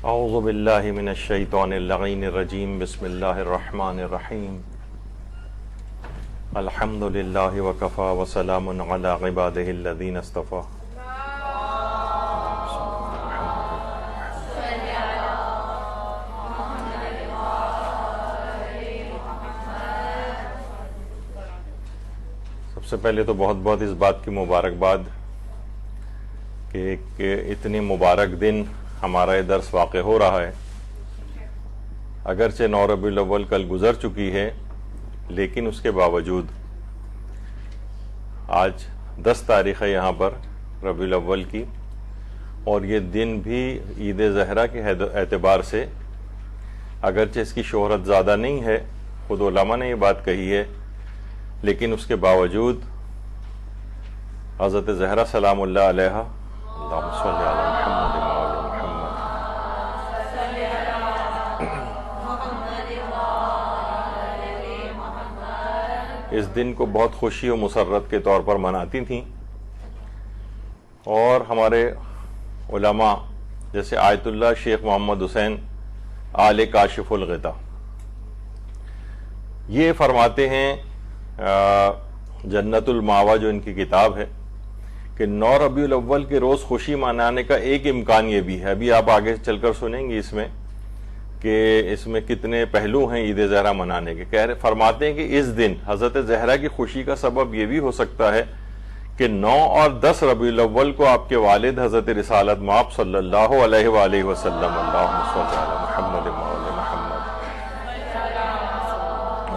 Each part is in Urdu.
اعوذ باللہ من الشیطان اللعین الرجیم بسم اللہ الرحمن الرحیم الحمد للہ وکفی وسلام علی عبادہ الذین اصطفی. سب سے پہلے تو بہت بہت اس بات کی مبارکباد کہ اتنے مبارک دن ہمارا یہ درس واقع ہو رہا ہے. اگرچہ 9 ربیع الاول کل گزر چکی ہے، لیکن اس کے باوجود آج 10 تاریخ ہے یہاں پر ربیع الاول کی، اور یہ دن بھی عید زہرا کے اعتبار سے اگرچہ اس کی شہرت زیادہ نہیں ہے، خود علماء نے یہ بات کہی ہے، لیکن اس کے باوجود حضرت زہرا سلام اللہ علیہا اللہم صلی علی محمد وعلی محمد اس دن کو بہت خوشی و مسرت کے طور پر مناتی تھیں. اور ہمارے علماء جیسے آیت اللہ شیخ محمد حسین آل کاشف الغطا یہ فرماتے ہیں، جنت الماوا جو ان کی کتاب ہے، کہ 9 ربیع الاول کے روز خوشی منانے کا ایک امکان یہ بھی ہے. ابھی آپ آگے چل کر سنیں گے اس میں کہ اس میں کتنے پہلو ہیں عید زہرا منانے کے. فرماتے ہیں کہ اس دن حضرت زہرا کی خوشی کا سبب یہ بھی ہو سکتا ہے کہ 9 اور 10 ربیع الاول کو آپ کے والد حضرت رسالت مآب صلی اللہ علیہ وآلہ وسلم اللہم صلی علی محمد وعلی محمد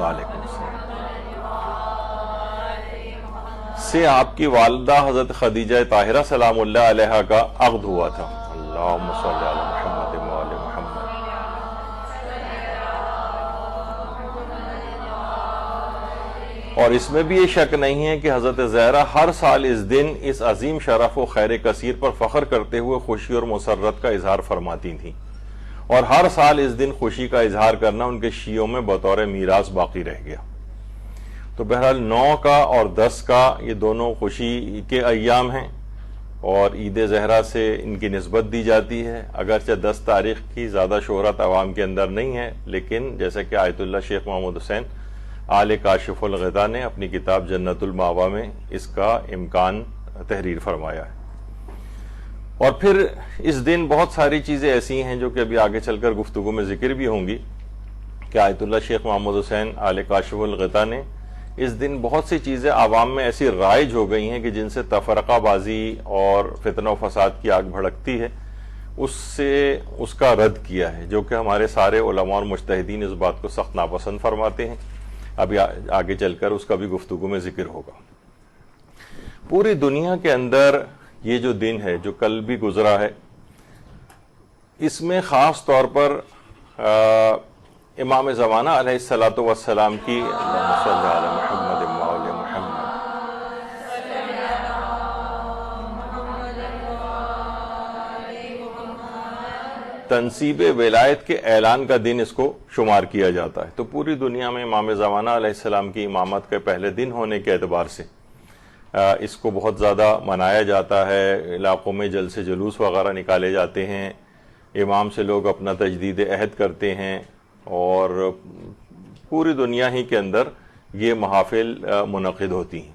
وعلیکم السلام سے آپ کی والدہ حضرت خدیجہ طاہرہ سلام اللہ علیہا کا عقد ہوا تھا. اللہم صلی علی محمد وعلی محمد. اور اس میں بھی یہ شک نہیں ہے کہ حضرت زہرا ہر سال اس دن اس عظیم شرف و خیر کثیر پر فخر کرتے ہوئے خوشی اور مسرت کا اظہار فرماتی تھیں، اور ہر سال اس دن خوشی کا اظہار کرنا ان کے شیعوں میں بطور میراث باقی رہ گیا. تو بہرحال 9 کا اور 10 کا یہ دونوں خوشی کے ایام ہیں، اور عید زہرا سے ان کی نسبت دی جاتی ہے. اگرچہ 10 تاریخ کی زیادہ شہرت عوام کے اندر نہیں ہے، لیکن جیسا کہ آیت اللہ شیخ محمد حسین آل کاشف الغطا نے اپنی کتاب جنت الماوا میں اس کا امکان تحریر فرمایا ہے. اور پھر اس دن بہت ساری چیزیں ایسی ہیں جو کہ ابھی آگے چل کر گفتگو میں ذکر بھی ہوں گی، کہ آیت اللہ شیخ محمد حسین آل کاشف الغطا نے اس دن بہت سی چیزیں عوام میں ایسی رائج ہو گئی ہیں کہ جن سے تفرقہ بازی اور فتنہ و فساد کی آگ بھڑکتی ہے، اس کا رد کیا ہے، جو کہ ہمارے سارے علماء اور مجتہدین اس بات کو سخت ناپسند فرماتے ہیں. ابھی آگے چل کر اس کا بھی گفتگو میں ذکر ہوگا. پوری دنیا کے اندر یہ جو دن ہے جو کل بھی گزرا ہے، اس میں خاص طور پر امام زمانہ علیہ الصلاۃ والسلام کی اللہم صلی علی محمد وعلی محمد تنصیب ولایت کے اعلان کا دن اس کو شمار کیا جاتا ہے. تو پوری دنیا میں امام زمانہ علیہ السلام کی امامت کے پہلے دن ہونے کے اعتبار سے اس کو بہت زیادہ منایا جاتا ہے. علاقوں میں جلسے جلوس وغیرہ نکالے جاتے ہیں، امام سے لوگ اپنا تجدید عہد کرتے ہیں، اور پوری دنیا ہی کے اندر یہ محافل منعقد ہوتی ہیں.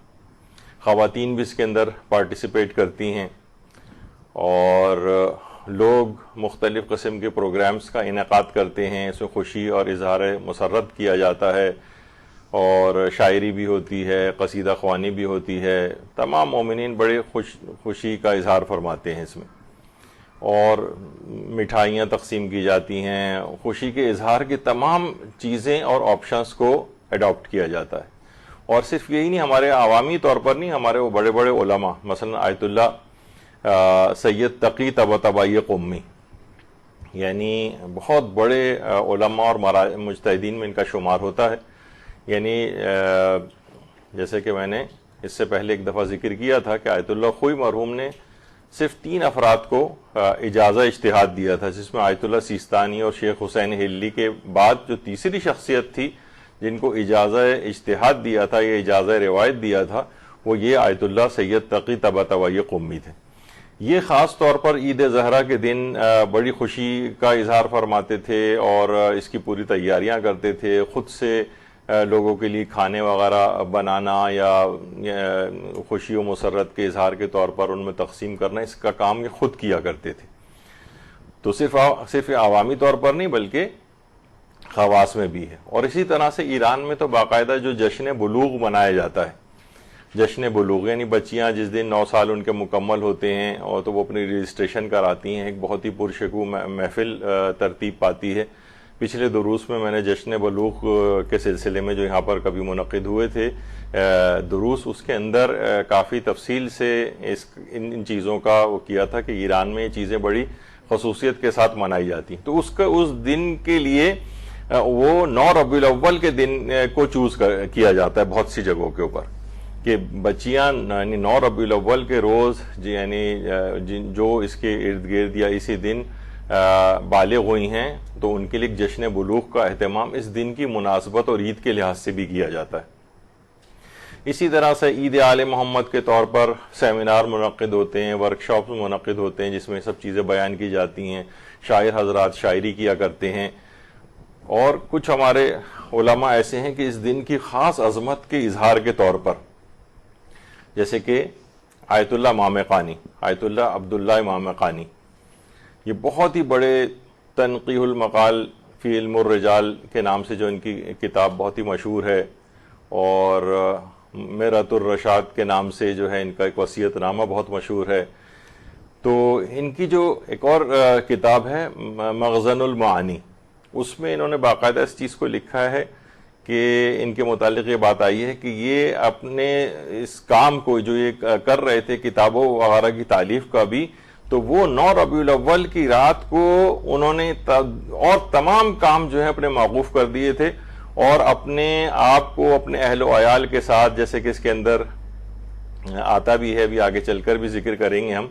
خواتین بھی اس کے اندر پارٹیسپیٹ کرتی ہیں، اور لوگ مختلف قسم کے پروگرامز کا انعقاد کرتے ہیں. اس میں خوشی اور اظہار مسرت کیا جاتا ہے، اور شاعری بھی ہوتی ہے، قصیدہ خوانی بھی ہوتی ہے. تمام مومنین بڑے خوشی کا اظہار فرماتے ہیں اس میں، اور مٹھائیاں تقسیم کی جاتی ہیں. خوشی کے اظہار کی تمام چیزیں اور آپشنز کو اڈاپٹ کیا جاتا ہے. اور صرف یہی نہیں، ہمارے عوامی طور پر نہیں، ہمارے وہ بڑے بڑے علماء، مثلا آیت اللہ سید تقی طباطبائی قمی، یعنی بہت بڑے علماء اور مجتہدین میں ان کا شمار ہوتا ہے. یعنی جیسے کہ میں نے اس سے پہلے ایک دفعہ ذکر کیا تھا کہ آیت اللہ خوئی مرحوم نے صرف 3 افراد کو اجازہ اجتہاد دیا تھا، جس میں آیت اللہ سیستانی اور شیخ حسین ہلی کے بعد جو تیسری شخصیت تھی جن کو اجازہ اجتہاد دیا تھا، یہ اجازہ روایت دیا تھا، وہ یہ آیت اللہ سید تقی طباطبائی قمی تھے. یہ خاص طور پر عید زہرا کے دن بڑی خوشی کا اظہار فرماتے تھے اور اس کی پوری تیاریاں کرتے تھے. خود سے لوگوں کے لیے کھانے وغیرہ بنانا یا خوشی و مسرت کے اظہار کے طور پر ان میں تقسیم کرنا، اس کا کام یہ خود کیا کرتے تھے. تو صرف عوامی طور پر نہیں بلکہ خواص میں بھی ہے. اور اسی طرح سے ایران میں تو باقاعدہ جو جشن بلوغ منایا جاتا ہے، جشن بلوغ یعنی بچیاں جس دن 9 سال ان کے مکمل ہوتے ہیں اور تو وہ اپنی رجسٹریشن کراتی ہیں، ایک بہت ہی پرشکوہ محفل ترتیب پاتی ہے. پچھلے دروس میں نے جشن بلوغ کے سلسلے میں جو یہاں پر کبھی منعقد ہوئے تھے دروس، اس کے اندر کافی تفصیل سے ان چیزوں کا وہ کیا تھا کہ ایران میں یہ چیزیں بڑی خصوصیت کے ساتھ منائی جاتی ہیں. تو اس دن کے لیے وہ 9 ربیع الاول کے دن کو چوز کیا جاتا ہے بہت سی جگہوں کے اوپر، کہ بچیاں یعنی 9 ربیع الاول کے روز یعنی جو اس کے ارد گرد یا اسی دن بالغ ہوئی ہیں تو ان کے لیے جشن بلوغ کا اہتمام اس دن کی مناسبت اور عید کے لحاظ سے بھی کیا جاتا ہے. اسی طرح سے عید آل محمد کے طور پر سیمینار منعقد ہوتے ہیں، ورکشاپس منعقد ہوتے ہیں جس میں سب چیزیں بیان کی جاتی ہیں، شاعر حضرات شاعری کیا کرتے ہیں. اور کچھ ہمارے علماء ایسے ہیں کہ اس دن کی خاص عظمت کے اظہار کے طور پر، جیسے کہ آیت اللہ امام قانی، آیت اللہ عبداللہ امام قانی، یہ بہت ہی بڑے تنقیح المقال فی علم الرجال کے نام سے جو ان کی کتاب بہت ہی مشہور ہے، اور میرات الرشاد کے نام سے جو ہے ان کا ایک وصیت نامہ بہت مشہور ہے. تو ان کی جو ایک اور کتاب ہے مخزن المعانی، اس میں انہوں نے باقاعدہ اس چیز کو لکھا ہے کہ ان کے متعلق یہ بات آئی ہے کہ یہ اپنے اس کام کو جو یہ کر رہے تھے کتابوں وغیرہ کی تالیف کا بھی، تو وہ 9 ربیع الاول کی رات کو انہوں نے اور تمام کام جو ہے اپنے موقوف کر دیے تھے، اور اپنے آپ کو اپنے اہل و عیال کے ساتھ، جیسے کہ اس کے اندر آتا بھی ہے، بھی آگے چل کر بھی ذکر کریں گے ہم،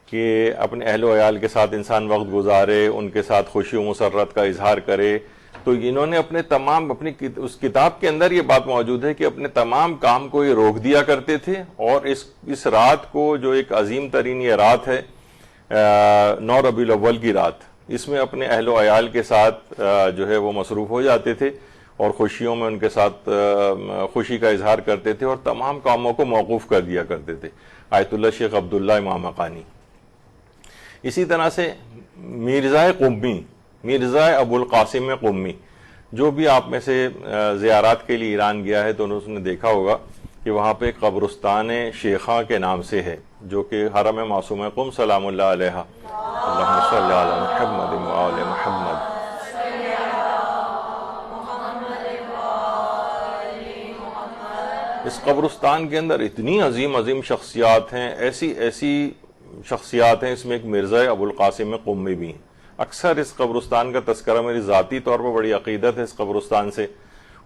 کہ اپنے اہل و عیال کے ساتھ انسان وقت گزارے، ان کے ساتھ خوشی و مسرت کا اظہار کرے. تو انہوں نے اپنی اس کتاب کے اندر یہ بات موجود ہے کہ اپنے تمام کام کو یہ روک دیا کرتے تھے، اور اس رات کو جو ایک عظیم ترین یہ رات ہے 9 ربیع الاول کی رات، اس میں اپنے اہل و عیال کے ساتھ جو ہے وہ مصروف ہو جاتے تھے اور خوشیوں میں ان کے ساتھ خوشی کا اظہار کرتے تھے اور تمام کاموں کو موقوف کر دیا کرتے تھے. آیت اللہ شیخ عبداللہ امام قانی. اسی طرح سے مرزا قمی، مرزا ابو القاسم قمی، جو بھی آپ میں سے زیارات کے لیے ایران گیا ہے تو اس نے دیکھا ہوگا کہ وہاں پہ قبرستان شیخہ کے نام سے ہے، جو کہ حرم معصومہ قم سلام اللہ علیہ، اللہم صلی علی محمد و آل محمد. اس قبرستان کے اندر اتنی عظیم شخصیات ہیں، ایسی شخصیات ہیں. اس میں ایک مرزا ابو القاسم قمی بھی ہیں. اکثر اس قبرستان کا تذکرہ میری ذاتی طور پر بڑی عقیدت ہے اس قبرستان سے،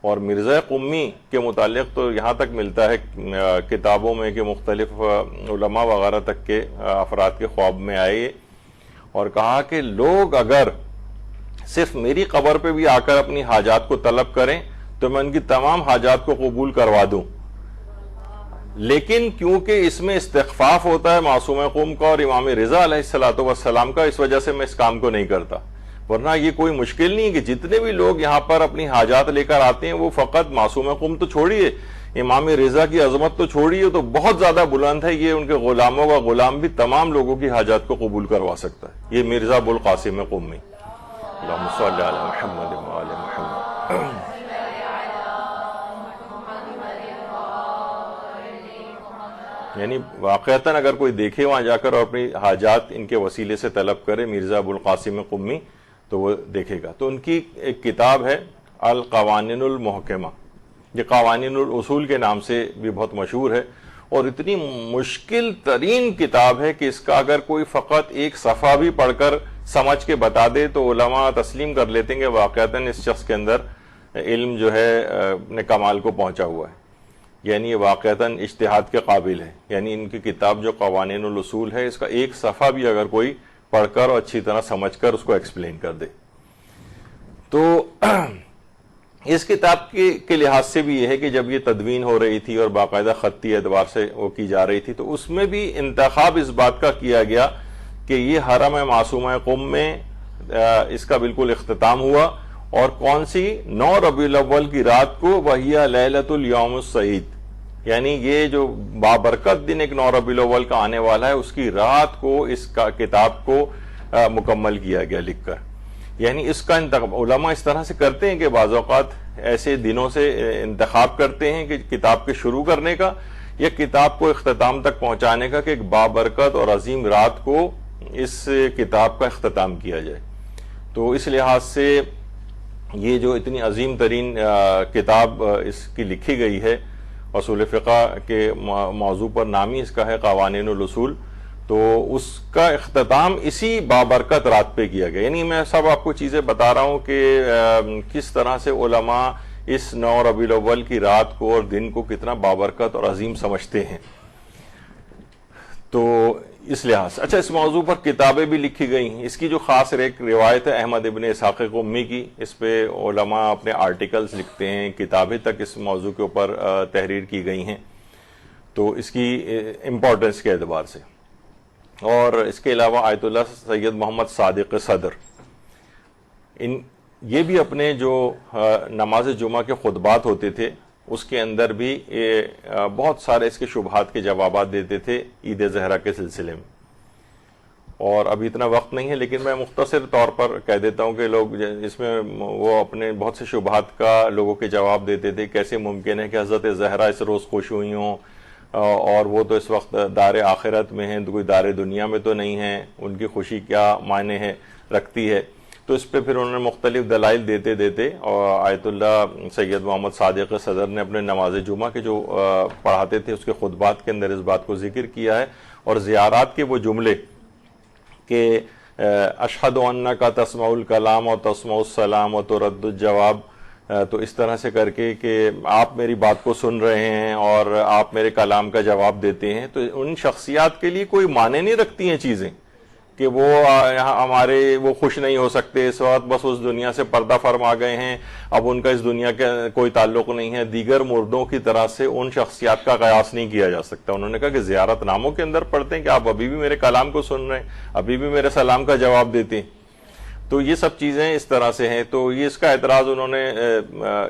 اور مرزا قمی کے متعلق تو یہاں تک ملتا ہے کتابوں میں کہ مختلف علماء وغیرہ تک کے افراد کے خواب میں آئے اور کہا کہ لوگ اگر صرف میری قبر پہ بھی آ کر اپنی حاجات کو طلب کریں تو میں ان کی تمام حاجات کو قبول کروا دوں، لیکن کیونکہ اس میں استخفاف ہوتا ہے معصوم قوم کا اور امام رضا علیہ السلام کا، اس وجہ سے میں اس کام کو نہیں کرتا. ورنہ یہ کوئی مشکل نہیں کہ جتنے بھی لوگ یہاں پر اپنی حاجات لے کر آتے ہیں وہ فقط معصوم قوم تو چھوڑیے، امام رضا کی عظمت تو چھوڑیے، تو بہت زیادہ بلند ہے. یہ ان کے غلاموں کا غلام بھی تمام لوگوں کی حاجات کو قبول کروا سکتا ہے. یہ مرزا ابو القاسم قمی. اللہم صلی علی محمد و آل محمد. یعنی واقعتاً اگر کوئی دیکھے وہاں جا کر اور اپنی حاجات ان کے وسیلے سے طلب کرے مرزا ابو القاسم قمی تو وہ دیکھے گا. تو ان کی ایک کتاب ہے القوانین المحکمہ، یہ قوانین الاصول کے نام سے بھی بہت مشہور ہے، اور اتنی مشکل ترین کتاب ہے کہ اس کا اگر کوئی فقط ایک صفحہ بھی پڑھ کر سمجھ کے بتا دے تو علماء تسلیم کر لیتے ہیں کہ واقعتاً اس شخص کے اندر علم جو ہے اپنے کمال کو پہنچا ہوا ہے، یعنی یہ واقعتاً اجتہاد کے قابل ہے. یعنی ان کی کتاب جو قوانین الاصول ہے، اس کا ایک صفحہ بھی اگر کوئی پڑھ کر اور اچھی طرح سمجھ کر اس کو ایکسپلین کر دے. تو اس کتاب کے لحاظ سے بھی یہ ہے کہ جب یہ تدوین ہو رہی تھی اور باقاعدہ خطی اعتبار سے وہ کی جا رہی تھی تو اس میں بھی انتخاب اس بات کا کیا گیا کہ یہ حرم معصومہ قم میں اس کا بالکل اختتام ہوا، اور کون سی 9 ربیع الاول کی رات کو، وہی لیلۃ الیوم السعید، یعنی یہ جو بابرکت دن ایک 9 ربیع الاول کا آنے والا ہے اس کی رات کو اس کا کتاب کو مکمل کیا گیا لکھ کر۔ یعنی اس کا انتخاب علماء اس طرح سے کرتے ہیں کہ بعض اوقات ایسے دنوں سے انتخاب کرتے ہیں کہ کتاب کے شروع کرنے کا یا کتاب کو اختتام تک پہنچانے کا، کہ ایک بابرکت اور عظیم رات کو اس کتاب کا اختتام کیا جائے۔ تو اس لحاظ سے یہ جو اتنی عظیم ترین کتاب اس کی لکھی گئی ہے، اصول فقہ کے موضوع پر نام ہی اس کا ہے قوانین الاصول، تو اس کا اختتام اسی بابرکت رات پہ کیا گیا۔ یعنی میں سب آپ کو چیزیں بتا رہا ہوں کہ کس طرح سے علماء اس 9 ربیع الاول کی رات کو اور دن کو کتنا بابرکت اور عظیم سمجھتے ہیں۔ تو اس لحاظ سے اچھا، اس موضوع پر کتابیں بھی لکھی گئی ہیں۔ اس کی جو خاص ایک روایت ہے احمد ابن اسحاق قمی کی، اس پہ علماء اپنے آرٹیکلز لکھتے ہیں، کتابیں تک اس موضوع کے اوپر تحریر کی گئی ہیں، تو اس کی امپورٹنس کے اعتبار سے۔ اور اس کے علاوہ آیت اللہ سید محمد صادق صدر، یہ بھی اپنے جو نماز جمعہ کے خطبات ہوتے تھے اس کے اندر بھی بہت سارے اس کے شبہات کے جوابات دیتے تھے عید زہرا کے سلسلے میں۔ اور ابھی اتنا وقت نہیں ہے لیکن میں مختصر طور پر کہہ دیتا ہوں کہ لوگ اس میں وہ اپنے بہت سے شبہات کا لوگوں کے جواب دیتے تھے۔ کیسے ممکن ہے کہ حضرت زہرا اس روز خوش ہوئی ہوں، اور وہ تو اس وقت دار آخرت میں ہیں، کوئی دار دنیا میں تو نہیں ہے، ان کی خوشی کیا معنی ہے رکھتی ہے۔ تو اس پہ پھر انہوں نے مختلف دلائل دیتے دیتے اور آیت اللہ سید محمد صادق صدر نے اپنے نماز جمعہ کے جو پڑھاتے تھے اس کے خطبات کے اندر اس بات کو ذکر کیا ہے، اور زیارات کے وہ جملے کہ اشہد انک تسمع الکلام و تسمع السلام و ترد الجواب، تو اس طرح سے کر کے کہ آپ میری بات کو سن رہے ہیں اور آپ میرے کلام کا جواب دیتے ہیں، تو ان شخصیات کے لیے کوئی معنی نہیں رکھتی ہیں چیزیں کہ وہ ہمارے وہ خوش نہیں ہو سکتے اس وقت، بس اس دنیا سے پردہ فرما گئے ہیں، اب ان کا اس دنیا کا کوئی تعلق نہیں ہے۔ دیگر مردوں کی طرح سے ان شخصیات کا قیاس نہیں کیا جا سکتا۔ انہوں نے کہا کہ زیارت ناموں کے اندر پڑھتے ہیں کہ آپ ابھی بھی میرے کلام کو سن رہے ہیں، ابھی بھی میرے سلام کا جواب دیتے ہیں۔ تو یہ سب چیزیں اس طرح سے ہیں، تو یہ اس کا اعتراض انہوں نے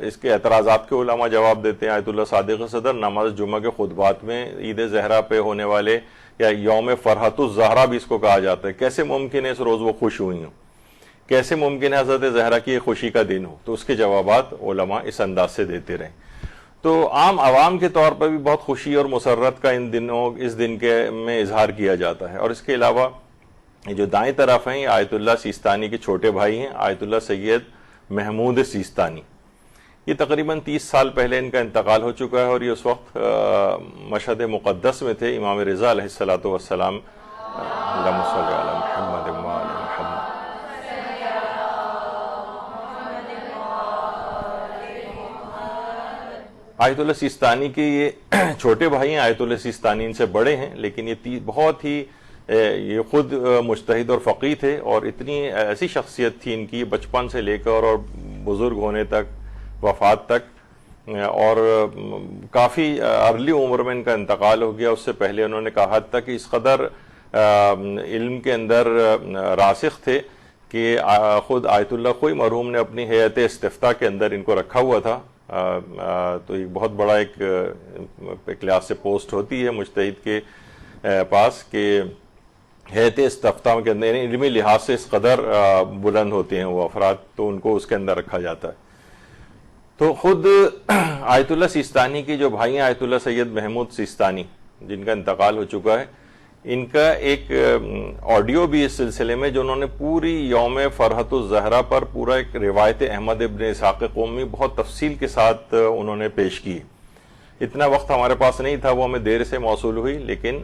اس کے اعتراضات کے علماء جواب دیتے ہیں۔ آیت اللہ صادق صدر نماز جمعہ کے خطبات میں عید زہرا پہ ہونے والے یا یوم فرحت الزہرا بھی اس کو کہا جاتا ہے، کیسے ممکن ہے اس روز وہ خوش ہوئی ہوں، کیسے ممکن ہے حضرت زہرا کی خوشی کا دن ہو، تو اس کے جوابات علماء اس انداز سے دیتے رہے۔ تو عام عوام کے طور پر بھی بہت خوشی اور مسرت کا اس دن کے میں اظہار کیا جاتا ہے۔ اور اس کے علاوہ یہ جو دائیں طرف ہیں یہ آیت اللہ سیستانی کے چھوٹے بھائی ہیں، آیت اللہ سید محمود سیستانی۔ یہ تقریباً 30 سال پہلے ان کا انتقال ہو چکا ہے، اور یہ اس وقت مشہد مقدس میں تھے امام رضا علیہ الصلوۃ والسلام۔ اللہم صلی علی محمد وعلی محمد۔ آیت اللہ سیستانی کے یہ چھوٹے بھائی ہیں، آیت اللہ سیستانی ان سے بڑے ہیں، لیکن یہ بہت ہی یہ خود مجتہد اور فقیہ تھے، اور اتنی ایسی شخصیت تھی ان کی بچپن سے لے کر اور بزرگ ہونے تک، وفات تک، اور کافی ارلی عمر میں ان کا انتقال ہو گیا۔ اس سے پہلے انہوں نے کہا تھا کہ اس قدر علم کے اندر راسخ تھے کہ خود آیت اللہ خوئی مرحوم نے اپنی ہیئت استفتاء کے اندر ان کو رکھا ہوا تھا۔ تو ایک بہت بڑا ایک لحاظ سے پوسٹ ہوتی ہے مجتہد کے پاس کہ ہیئت استفتاء کے اندر علمی لحاظ سے اس قدر بلند ہوتے ہیں وہ افراد، تو ان کو اس کے اندر رکھا جاتا ہے۔ تو خود آیت اللہ سیستانی کی جو بھائی ہیں آیت اللہ سید محمود سیستانی جن کا انتقال ہو چکا ہے، ان کا ایک آڈیو بھی اس سلسلے میں جو انہوں نے پوری یوم فرحت الزہرا پر پورا ایک روایت احمد ابن اسحاق قمی بہت تفصیل کے ساتھ انہوں نے پیش کی۔ اتنا وقت ہمارے پاس نہیں تھا، وہ ہمیں دیر سے موصول ہوئی، لیکن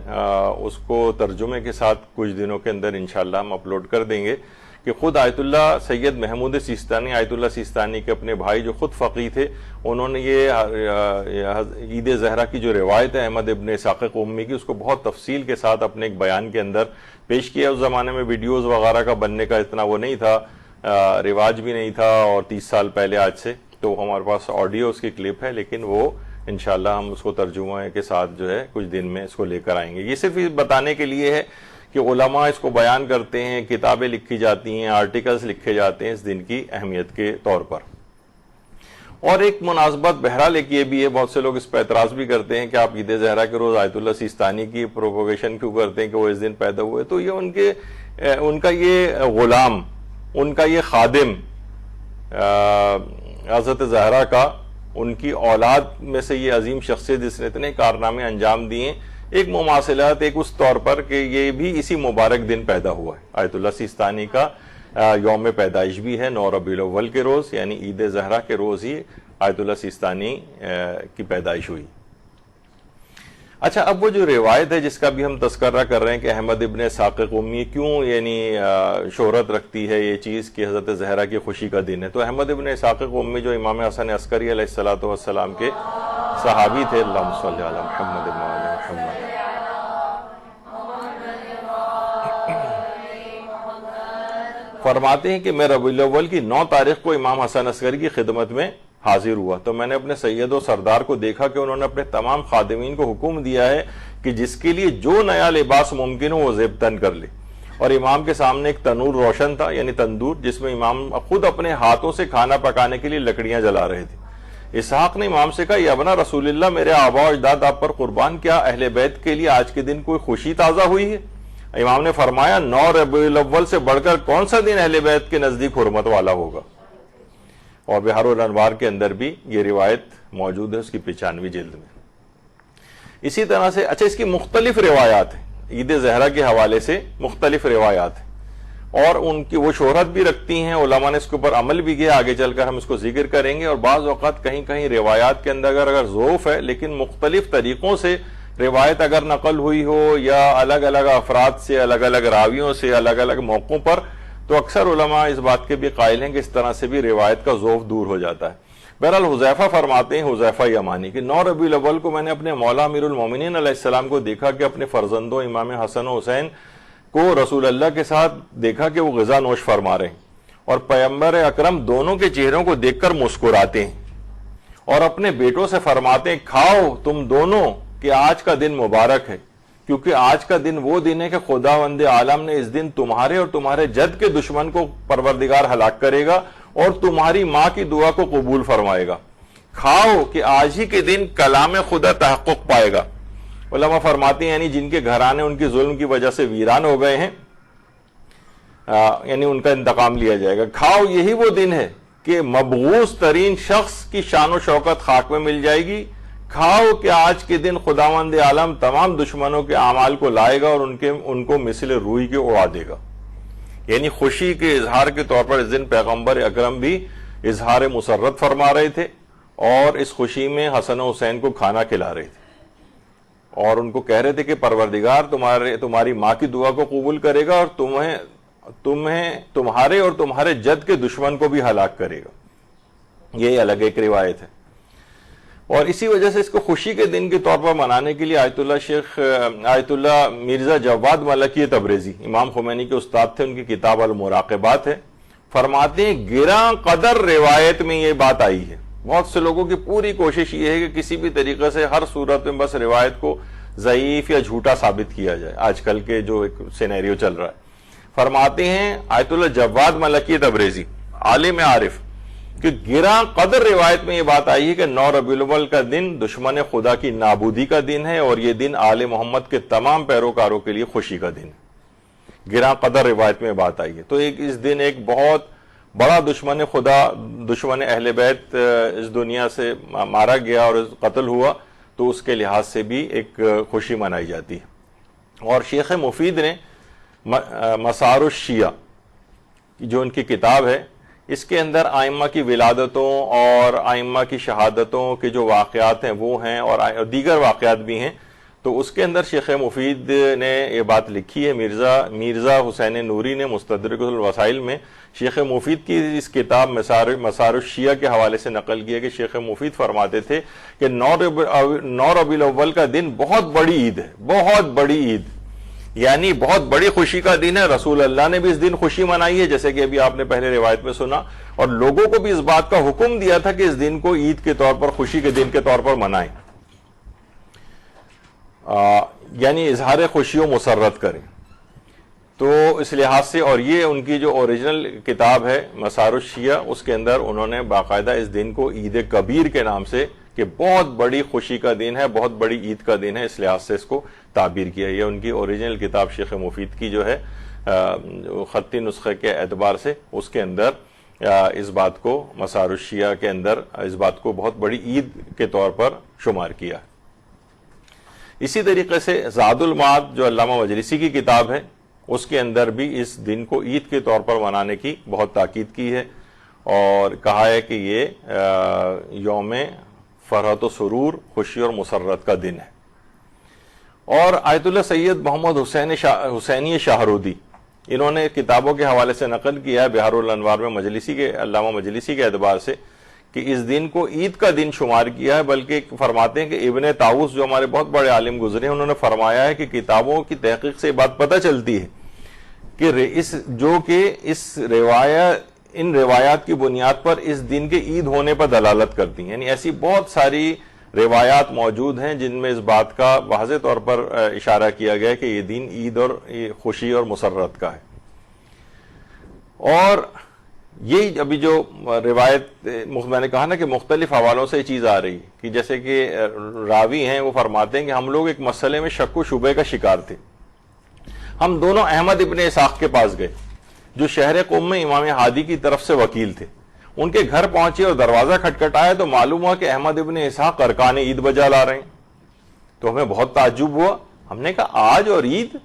اس کو ترجمے کے ساتھ کچھ دنوں کے اندر انشاءاللہ ہم اپلوڈ کر دیں گے کہ خود آیت اللہ سید محمود سیستانی، آیت اللہ سیستانی کے اپنے بھائی جو خود فقیہ تھے، انہوں نے یہ عید زہرا کی جو روایت ہے احمد ابن اسحاق قمی کی، اس کو بہت تفصیل کے ساتھ اپنے ایک بیان کے اندر پیش کیا۔ اس زمانے میں ویڈیوز وغیرہ کا بننے کا اتنا وہ نہیں تھا، رواج بھی نہیں تھا، اور 30 سال پہلے آج سے تو ہمارے پاس آڈیو اس کی کلپ ہے، لیکن وہ انشاءاللہ ہم اس کو ترجمہ کے ساتھ جو ہے کچھ دن میں اس کو لے کر آئیں گے۔ یہ صرف بتانے کے لیے ہے کہ علماء اس کو بیان کرتے ہیں، کتابیں لکھی جاتی ہیں، آرٹیکلز لکھے جاتے ہیں اس دن کی اہمیت کے طور پر۔ اور ایک مناسبت بہرحال ایک یہ بھی ہے، بہت سے لوگ اس پہ اعتراض بھی کرتے ہیں کہ آپ عید زہرا کے روز آیت اللہ سیستانی کی پروپوگیشن کیوں کرتے ہیں کہ وہ اس دن پیدا ہوئے؟ تو یہ ان کا یہ غلام، ان کا یہ خادم حضرت زہرا کا، ان کی اولاد میں سے یہ عظیم شخصیت جس نے اتنے کارنامے انجام دیے، ایک مماثلت ایک اس طور پر کہ یہ بھی اسی مبارک دن پیدا ہوا ہے۔ آیت اللہ سیستانی کا یوم پیدائش بھی ہے 9 ربیع الاول کے روز، یعنی عید زہرا کے روز ہی آیت اللہ سیستانی کی پیدائش ہوئی۔ اچھا، اب وہ جو روایت ہے جس کا بھی ہم تذکرہ کر رہے ہیں کہ احمد ابن اسحاق قمی کیوں یعنی شہرت رکھتی ہے یہ چیز کہ حضرت زہرا کی خوشی کا دن ہے، تو احمد ابن اسحاق قمی جو امام حسن عسکری علیہ السلام کے صحابی تھے، اللہم صلی علی محمد و علی محمد، فرماتے ہیں کہ میں ربیع الاول کی 9 تاریخ کو امام حسن عسکری کی خدمت میں حاضر ہوا تو میں نے اپنے سید و سردار کو دیکھا کہ انہوں نے اپنے تمام خادمین کو حکم دیا ہے کہ جس کے لیے جو نیا لباس ممکن ہو وہ زیب تن کر لے، اور امام کے سامنے ایک تنور روشن تھا، یعنی تندور، جس میں امام خود اپنے ہاتھوں سے کھانا پکانے کے لیے لکڑیاں جلا رہے تھے۔ اسحاق نے امام سے کہا، یا ابنا رسول اللہ، میرے آبا و اجداد آپ پر قربان، کیا اہل بیت کے لیے آج کے دن کوئی خوشی تازہ ہوئی ہے؟ امام نے فرمایا، 9 ربیع الاول سے بڑھ کر کون سا دن اہل بیت کے نزدیک حرمت والا ہوگا؟ اور بحار الانوار کے اندر بھی یہ روایت موجود ہے، اس کی 95 جلد میں۔ اسی طرح سے اچھا، اس کی مختلف روایات ہیں، عید زہرا کے حوالے سے مختلف روایات ہیں، اور ان کی وہ شہرت بھی رکھتی ہیں، علماء نے اس کے اوپر عمل بھی کیا، آگے چل کر ہم اس کو ذکر کریں گے۔ اور بعض اوقات کہیں کہیں روایات کے اندر اگر ضعف ہے، لیکن مختلف طریقوں سے روایت اگر نقل ہوئی ہو یا الگ الگ افراد سے، الگ الگ راویوں سے، الگ الگ موقعوں پر، تو اکثر علماء اس بات کے بھی قائل ہیں کہ اس طرح سے بھی روایت کا ضعف دور ہو جاتا ہے۔ بہرحال حذیفہ فرماتے ہیں، حذیفہ یمانی، کہ 9 ربیع الاول کو میں نے اپنے مولا امیر المومنین علیہ السلام کو دیکھا کہ اپنے فرزندوں امام حسن و حسین کو رسول اللہ کے ساتھ دیکھا کہ وہ غذا نوش فرما رہے ہیں، اور پیغمبر اکرم دونوں کے چہروں کو دیکھ کر مسکراتے ہیں، اور اپنے بیٹوں سے فرماتے ہیں، کھاؤ تم دونوں کہ آج کا دن مبارک ہے، کیونکہ آج کا دن وہ دن ہے کہ خداوند عالم نے اس دن تمہارے اور تمہارے جد کے دشمن کو پروردگار ہلاک کرے گا اور تمہاری ماں کی دعا کو قبول فرمائے گا۔ کھاؤ کہ آج ہی کے دن کلام خدا تحقق پائے گا۔ علماء فرماتے ہیں یعنی جن کے گھرانے ان کی ظلم کی وجہ سے ویران ہو گئے ہیں، یعنی ان کا انتقام لیا جائے گا۔ کھاؤ، یہی وہ دن ہے کہ مبغوث ترین شخص کی شان و شوکت خاک میں مل جائے گی۔ کھاؤ کہ آج کے دن خداوند عالم تمام دشمنوں کے اعمال کو لائے گا اور ان کو مثل روئی کے اڑا دے گا۔ یعنی خوشی کے اظہار کے طور پر اس دن پیغمبر اکرم بھی اظہار مسرت فرما رہے تھے، اور اس خوشی میں حسن و حسین کو کھانا کھلا رہے تھے، اور ان کو کہہ رہے تھے کہ پروردگار تمہاری ماں کی دعا کو قبول کرے گا اور تمہارے اور تمہارے جد کے دشمن کو بھی ہلاک کرے گا۔ یہ الگ ایک روایت ہے، اور اسی وجہ سے اس کو خوشی کے دن کے طور پر منانے کے لیے آیت اللہ مرزا جواد ملکی تبریزی، امام خمینی کے استاد تھے، ان کی کتاب المراقبات ہے، فرماتے ہیں گراں قدر روایت میں یہ بات آئی ہے۔ بہت سے لوگوں کی پوری کوشش یہ ہے کہ کسی بھی طریقے سے ہر صورت میں بس روایت کو ضعیف یا جھوٹا ثابت کیا جائے، آج کل کے جو ایک سینیریو چل رہا ہے۔ فرماتے ہیں آیت اللہ جواد ملکی تبریزی، عالم عارف، کہ گراں قدر روایت میں یہ بات آئی ہے کہ 9 ربیع الاول کا دن دشمن خدا کی نابودی کا دن ہے، اور یہ دن آل محمد کے تمام پیروکاروں کے لیے خوشی کا دن ہے۔ گراں قدر روایت میں بات آئی ہے، تو اس دن ایک بہت بڑا دشمن خدا، دشمن اہل بیت اس دنیا سے مارا گیا اور قتل ہوا، تو اس کے لحاظ سے بھی ایک خوشی منائی جاتی ہے۔ اور شیخ مفید نے مسار الشیعہ جو ان کی کتاب ہے، اس کے اندر آئمہ کی ولادتوں اور آئمہ کی شہادتوں کے جو واقعات ہیں وہ ہیں، اور دیگر واقعات بھی ہیں، تو اس کے اندر شیخ مفید نے یہ بات لکھی ہے۔ مرزا حسین نوری نے مستدرک الوسائل میں شیخ مفید کی اس کتاب مسار الشیعہ کے حوالے سے نقل کیا کہ شیخ مفید فرماتے تھے کہ 9 ربیع الاول کا دن بہت بڑی عید ہے، بہت بڑی عید، یعنی بہت بڑی خوشی کا دن ہے. رسول اللہ نے بھی اس دن خوشی منائی ہے جیسے کہ ابھی آپ نے پہلے روایت میں سنا, اور لوگوں کو بھی اس بات کا حکم دیا تھا کہ اس دن کو عید کے طور پر, خوشی کے دن کے طور پر منائیں, یعنی اظہار خوشی و مسرت کریں. تو اس لحاظ سے, اور یہ ان کی جو اوریجنل کتاب ہے مسار الشیعہ, اس کے اندر انہوں نے باقاعدہ اس دن کو عید کبیر کے نام سے, کہ بہت بڑی خوشی کا دن ہے, بہت بڑی عید کا دن ہے, اس لحاظ سے اس کو تعبیر کیا. یہ ان کی اوریجنل کتاب شیخ مفید کی جو ہے خطی نسخے کے اعتبار سے, اس کے اندر اس بات کو, مسار الشیعہ کے اندر اس بات کو بہت بڑی عید کے طور پر شمار کیا. اسی طریقے سے زاد المعاد جو علامہ مجلسی کی کتاب ہے, اس کے اندر بھی اس دن کو عید کے طور پر منانے کی بہت تاکید کی ہے, اور کہا ہے کہ یہ یوم فرحت و سرور, خوشی اور مسرت کا دن ہے. اور آیت اللہ سید محمد حسینی شاہرودی, انہوں نے کتابوں کے حوالے سے نقل کیا ہے بہار الانوار میں مجلسی کے, علامہ مجلسی کے اعتبار سے, کہ اس دن کو عید کا دن شمار کیا ہے. بلکہ فرماتے ہیں کہ ابن طاووس جو ہمارے بہت بڑے عالم گزرے ہیں, انہوں نے فرمایا ہے کہ کتابوں کی تحقیق سے یہ بات پتہ چلتی ہے کہ ان روایات کی بنیاد پر اس دن کے عید ہونے پر دلالت کرتی ہیں. یعنی ایسی بہت ساری روایات موجود ہیں جن میں اس بات کا واضح طور پر اشارہ کیا گیا کہ یہ دن عید اور خوشی اور مسرت کا ہے. اور یہ ابھی جو روایت میں نے کہا نا کہ مختلف حوالوں سے یہ چیز آ رہی ہے, کہ جیسے کہ راوی ہیں وہ فرماتے ہیں کہ ہم لوگ ایک مسئلے میں شک و شبے کا شکار تھے. ہم دونوں احمد ابن اسحاق کے پاس گئے جو شہر قم میں امام ہادی کی طرف سے وکیل تھے. ان کے گھر پہنچے اور دروازہ کھٹکھٹایا تو معلوم ہوا کہ احمد ابن اسحاق ارکان عید بجا لا رہے ہیں. تو ہمیں بہت تعجب ہوا. ہم نے کہا آج اور عید؟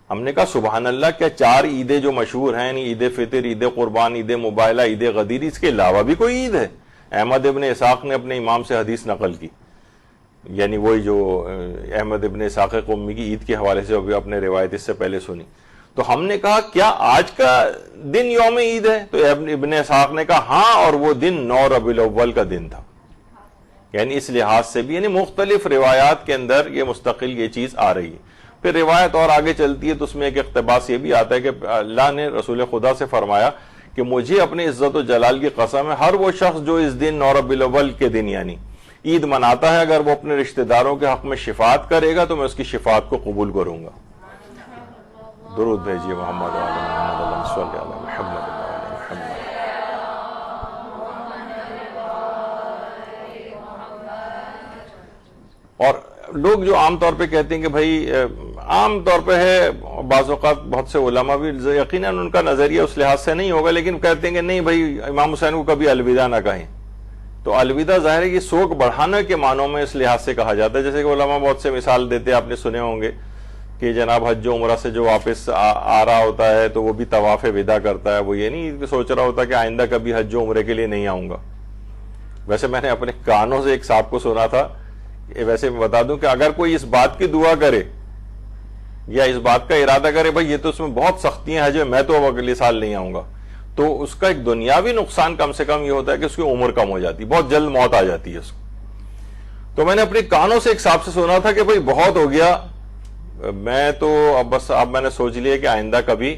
ہم نے کہا سبحان اللہ, کیا 4 عیدیں جو مشہور ہیں, یعنی عید فطر, عید قربان, عید مباہلہ, عید غدیر, اس کے علاوہ بھی کوئی عید ہے؟ احمد ابن اسحاق نے اپنے امام سے حدیث نقل کی, یعنی وہی جو احمد ابن اسحاق قمی کی عید کے حوالے سے ابھی اپنے روایت اس سے پہلے سنی. تو ہم نے کہا کیا آج کا دن یوم عید ہے؟ تو ابن اسحاق نے کہا ہاں, اور وہ دن 9 ربیع الاول کا دن تھا. یعنی اس لحاظ سے بھی, یعنی مختلف روایات کے اندر یہ مستقل یہ چیز آ رہی ہے. پھر روایت اور آگے چلتی ہے تو اس میں ایک اقتباس یہ بھی آتا ہے کہ اللہ نے رسول خدا سے فرمایا کہ مجھے اپنی عزت و جلال کی قسم ہے, ہر وہ شخص جو اس دن 9 ربیع الاول کے دن یعنی عید مناتا ہے, اگر وہ اپنے رشتہ داروں کے حق میں شفاعت کرے گا تو میں اس کی شفاعت کو قبول کروں گا. درود بھیجیے محمد وعلی محمد, اللہم صلی علی محمد وعلی محمد. اور لوگ جو عام طور پہ کہتے ہیں کہ بھائی, عام طور پہ ہے, بعض اوقات بہت سے علماء بھی یقیناً ان کا نظریہ اس لحاظ سے نہیں ہوگا, لیکن کہتے ہیں کہ نہیں بھائی امام حسین کو کبھی الوداع نہ کہیں. تو الوداع ظاہر ہے یہ سوگ بڑھانے کے معنوں میں اس لحاظ سے کہا جاتا ہے. جیسے کہ علماء بہت سے مثال دیتے ہیں, آپ نے سنے ہوں گے کہ جناب حج و عمرہ سے جو واپس آ رہا ہوتا ہے تو وہ بھی طواف وداع کرتا ہے. وہ یہ نہیں سوچ رہا ہوتا کہ آئندہ کبھی حج و عمرے کے لیے نہیں آؤں گا. ویسے میں نے اپنے کانوں سے ایک صاحب کو سنا تھا, ویسے بتا دوں کہ اگر کوئی اس بات کی دعا کرے یا اس بات کا ارادہ کرے بھائی یہ تو اس میں بہت سختیاں ہیں, جو میں تو اگلے سال نہیں آؤں گا, تو اس کا ایک دنیاوی نقصان کم سے کم یہ ہوتا ہے کہ اس کی عمر کم ہو جاتی, بہت جلد موت آ جاتی ہے اس کو. تو میں نے اپنے کانوں سے ایک صاحب سے سنا تھا کہ بھائی بہت ہو گیا, میں تو اب میں نے سوچ لیا کہ آئندہ کبھی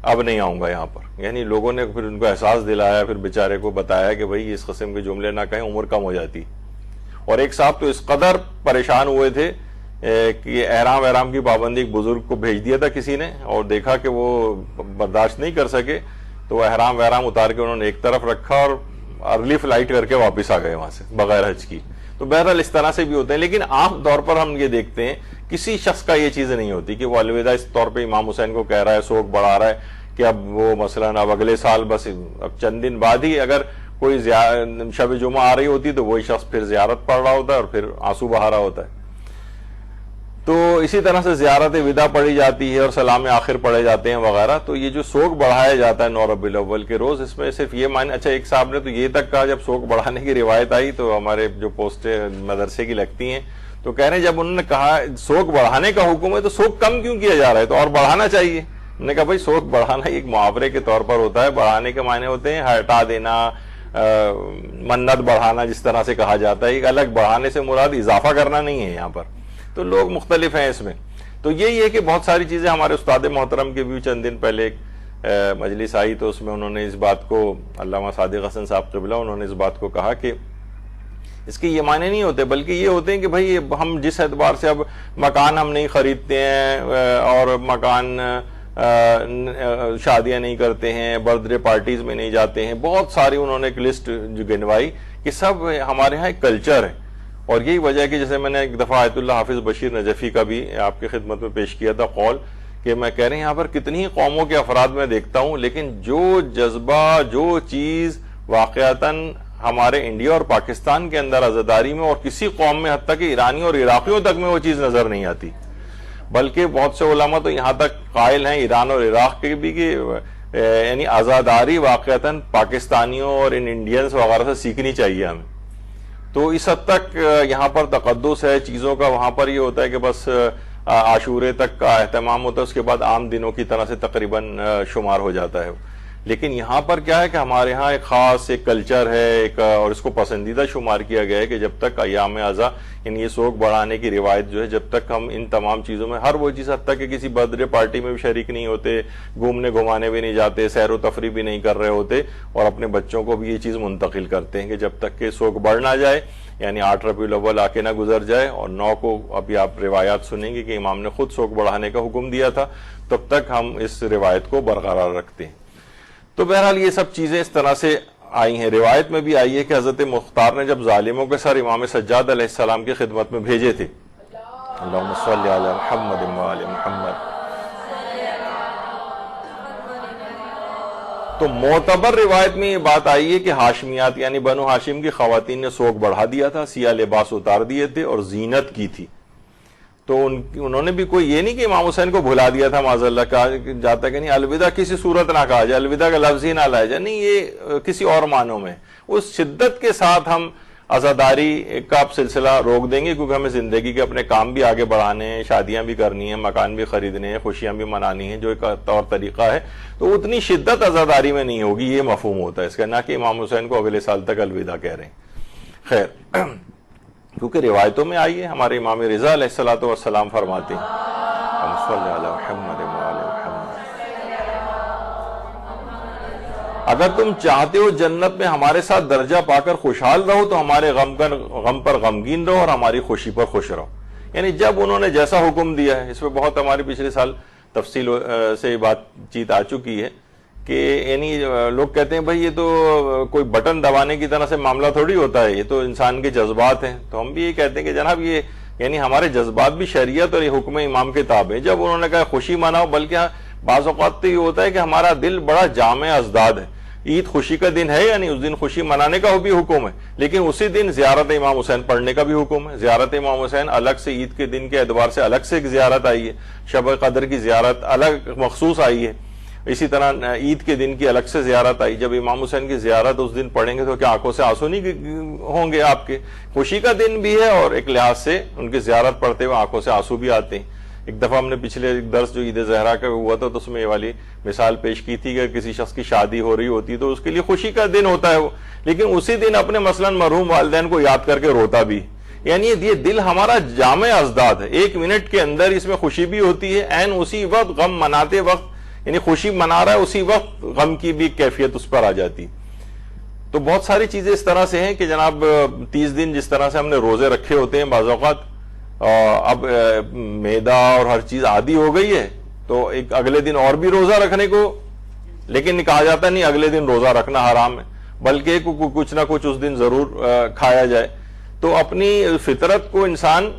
اب نہیں آؤں گا یہاں پر. یعنی لوگوں نے پھر ان کو احساس دلایا, پھر بیچارے کو بتایا کہ بھائی اس قسم کے جملے نہ کہیں, عمر کم ہو جاتی. اور ایک صاحب تو اس قدر پریشان ہوئے تھے کہ احرام کی پابندی ایک بزرگ کو بھیج دیا تھا کسی نے, اور دیکھا کہ وہ برداشت نہیں کر سکے, تو وہ احرام اتار کے انہوں نے ایک طرف رکھا اور ارلی فلائٹ کر کے واپس آ گئے وہاں سے بغیر حج کی. تو بہرحال اس طرح سے بھی ہوتے ہیں, لیکن عام طور پر ہم یہ دیکھتے ہیں کسی شخص کا یہ چیز نہیں ہوتی کہ وہ الوداع اس طور پہ امام حسین کو کہہ رہا ہے, سوگ بڑھا رہا ہے کہ اب وہ مثلاً اب اگلے سال بس اب چند دن بعد ہی اگر کوئی شب جمعہ آ رہی ہوتی تو وہی شخص پھر زیارت پڑھ رہا ہوتا ہے اور پھر آنسو بہا رہا ہوتا ہے. تو اسی طرح سے زیارت وداع پڑھی جاتی ہے اور سلام آخر پڑھے جاتے ہیں وغیرہ. تو یہ جو سوگ بڑھایا جاتا ہے 9 ربیع الاول کے روز, اس میں صرف یہ معنی, اچھا ایک صاحب نے تو یہ تک کہا, جب سوگ بڑھانے کی روایت آئی تو ہمارے جو پوسٹیں مدرسے کی لگتی ہیں تو کہہ رہے ہیں جب انہوں نے کہا سوگ بڑھانے کا حکم ہے تو سوگ کم کیوں کیا جا رہا ہے, تو اور بڑھانا چاہیے. ہم نے کہا بھائی سوگ بڑھانا ایک محاورے کے طور پر ہوتا ہے, بڑھانے کے معنی ہوتے ہیں ہٹا دینا, منت بڑھانا جس طرح سے کہا جاتا ہے. ایک الگ بڑھانے سے مراد اضافہ کرنا نہیں ہے یہاں پر. تو لوگ مختلف ہیں اس میں. تو یہی ہے کہ بہت ساری چیزیں ہمارے استاد محترم کے بھی چند دن پہلے ایک مجلس آئی تو اس میں انہوں نے اس بات کو، علامہ صادق حسن صاحب قبلہ، انہوں نے اس بات کو کہا کہ اس کے یہ معنی نہیں ہوتے، بلکہ یہ ہوتے ہیں کہ بھائی ہم جس اعتبار سے اب مکان ہم نہیں خریدتے ہیں اور مکان شادیاں نہیں کرتے ہیں، برتھ ڈے پارٹیز میں نہیں جاتے ہیں، بہت ساری انہوں نے ایک لسٹ جو گنوائی کہ سب ہمارے ہاں ایک کلچر ہے. اور یہی وجہ ہے کہ جیسے میں نے ایک دفعہ آیت اللہ حافظ بشیر نجفی کا بھی آپ کی خدمت میں پیش کیا تھا قول، کہ میں کہہ رہے ہیں یہاں پر کتنی قوموں کے افراد میں دیکھتا ہوں، لیکن جو جذبہ، جو چیز واقعتاً ہمارے انڈیا اور پاکستان کے اندر عزاداری میں اور کسی قوم میں، حتیٰ کہ ایرانی اور عراقیوں تک میں وہ چیز نظر نہیں آتی. بلکہ بہت سے علماء تو یہاں تک قائل ہیں ایران اور عراق کے بھی کہ یعنی عزاداری واقعتاً پاکستانیوں اور ان انڈینز وغیرہ سے سیکھنی چاہیے ہمیں. تو اس حد تک یہاں پر تقدس ہے چیزوں کا. وہاں پر یہ ہوتا ہے کہ بس عاشورے تک کا اہتمام ہوتا ہے، اس کے بعد عام دنوں کی طرح سے تقریباً شمار ہو جاتا ہے. لیکن یہاں پر کیا ہے کہ ہمارے ہاں ایک خاص ایک کلچر ہے ایک، اور اس کو پسندیدہ شمار کیا گیا ہے کہ جب تک ایام اعضا یعنی یہ سوگ بڑھانے کی روایت جو ہے، جب تک ہم ان تمام چیزوں میں ہر وہ چیز، حتیٰ کہ کسی برتھ ڈے پارٹی میں بھی شریک نہیں ہوتے، گھومنے گھمانے بھی نہیں جاتے، سیر و تفریح بھی نہیں کر رہے ہوتے، اور اپنے بچوں کو بھی یہ چیز منتقل کرتے ہیں کہ جب تک کہ سوگ بڑھ نہ جائے، یعنی 8 ربیع الاول آ کے نہ گزر جائے، اور 9 کو ابھی آپ روایات سنیں گے کہ امام نے خود سوگ بڑھانے کا حکم دیا تھا، تب تک ہم اس روایت کو برقرار رکھتے ہیں. تو بہرحال یہ سب چیزیں اس طرح سے آئی ہیں. روایت میں بھی آئی ہے کہ حضرت مختار نے جب ظالموں کے سر امام سجاد علیہ السلام کی خدمت میں بھیجے تھے، اللہم صلی علی محمد و آل محمد، تو معتبر روایت میں یہ بات آئی ہے کہ ہاشمیات یعنی بنو ہاشم کی خواتین نے سوگ بڑھا دیا تھا، سیاہ لباس اتار دیے تھے اور زینت کی تھی. تو انہوں نے بھی کوئی یہ نہیں کہ امام حسین کو بھلا دیا تھا، معاذ اللہ کہا جاتا کہ نہیں الوداع کسی صورت نہ کہا جائے، الوداع کا لفظ ہی نہ لایا جائے، نہیں یہ کسی اور معنوں میں اس شدت کے ساتھ ہم عزاداری کا سلسلہ روک دیں گے، کیونکہ ہمیں زندگی کے اپنے کام بھی آگے بڑھانے ہیں، شادیاں بھی کرنی ہیں، مکان بھی خریدنے ہیں، خوشیاں بھی منانی ہیں، جو ایک طور طریقہ ہے. تو اتنی شدت عزاداری میں نہیں ہوگی، یہ مفہوم ہوتا ہے اس کا، نہ کہ امام حسین کو اگلے سال تک الوداع کہہ رہے ہیں. خیر، کیونکہ روایتوں میں آئی ہے، ہمارے امام رضا علیہ الصلوۃ والسلام فرماتے ہیں صلی اللہ محمد و آل محمد، اگر تم چاہتے ہو جنت میں ہمارے ساتھ درجہ پا کر خوشحال رہو تو ہمارے غم پر غمگین رہو اور ہماری خوشی پر خوش رہو. یعنی جب انہوں نے جیسا حکم دیا ہے، اس میں بہت ہمارے پچھلے سال تفصیل سے بات چیت آ چکی ہے کہ یعنی لوگ کہتے ہیں بھائی یہ تو کوئی بٹن دبانے کی طرح سے معاملہ تھوڑی ہوتا ہے، یہ تو انسان کے جذبات ہیں. تو ہم بھی یہ کہتے ہیں کہ جناب یہ یعنی ہمارے جذبات بھی شریعت اور یہ حکم امام کے تابع ہیں. جب انہوں نے کہا خوشی مناؤ، بلکہ بعض اوقات تو یہ ہوتا ہے کہ ہمارا دل بڑا جامع ازداد ہے. عید خوشی کا دن ہے، یعنی اس دن خوشی منانے کا بھی حکم ہے، لیکن اسی دن زیارت امام حسین پڑھنے کا بھی حکم ہے. زیارت امام حسین الگ سے عید کے دن کے اعتبار سے الگ سے ایک زیارت آئی ہے، شب قدر کی زیارت الگ مخصوص آئی ہے. اسی طرح عید کے دن کی الگ سے زیارت آئی. جب امام حسین کی زیارت اس دن پڑھیں گے تو کیا آنکھوں سے آنسو نہیں ہوں گے آپ کے؟ خوشی کا دن بھی ہے اور ایک لحاظ سے ان کی زیارت پڑھتے ہوئے آنکھوں سے آنسو بھی آتے ہیں. ایک دفعہ ہم نے پچھلے درس جو عید زہرا کا ہوا تھا تو اس میں یہ والی مثال پیش کی تھی کہ کسی شخص کی شادی ہو رہی ہوتی تو اس کے لیے خوشی کا دن ہوتا ہے وہ، لیکن اسی دن اپنے مثلاً مرحوم والدین کو یاد کر کے روتا بھی. یعنی یہ دل ہمارا جامع ازداد ہے، 1 منٹ کے اندر اس میں خوشی بھی ہوتی ہے، عین اسی وقت غم مناتے وقت یعنی خوشی منا رہا ہے اسی وقت غم کی بھی کیفیت اس پر آ جاتی. تو بہت ساری چیزیں اس طرح سے ہیں کہ جناب 30 دن جس طرح سے ہم نے روزے رکھے ہوتے ہیں، بعض اوقات اب میدا اور ہر چیز عادی ہو گئی ہے تو ایک اگلے دن اور بھی روزہ رکھنے کو، لیکن کہا جاتا نہیں اگلے دن روزہ رکھنا حرام ہے، بلکہ کچھ نہ کچھ اس دن ضرور کھایا جائے. تو اپنی فطرت کو انسان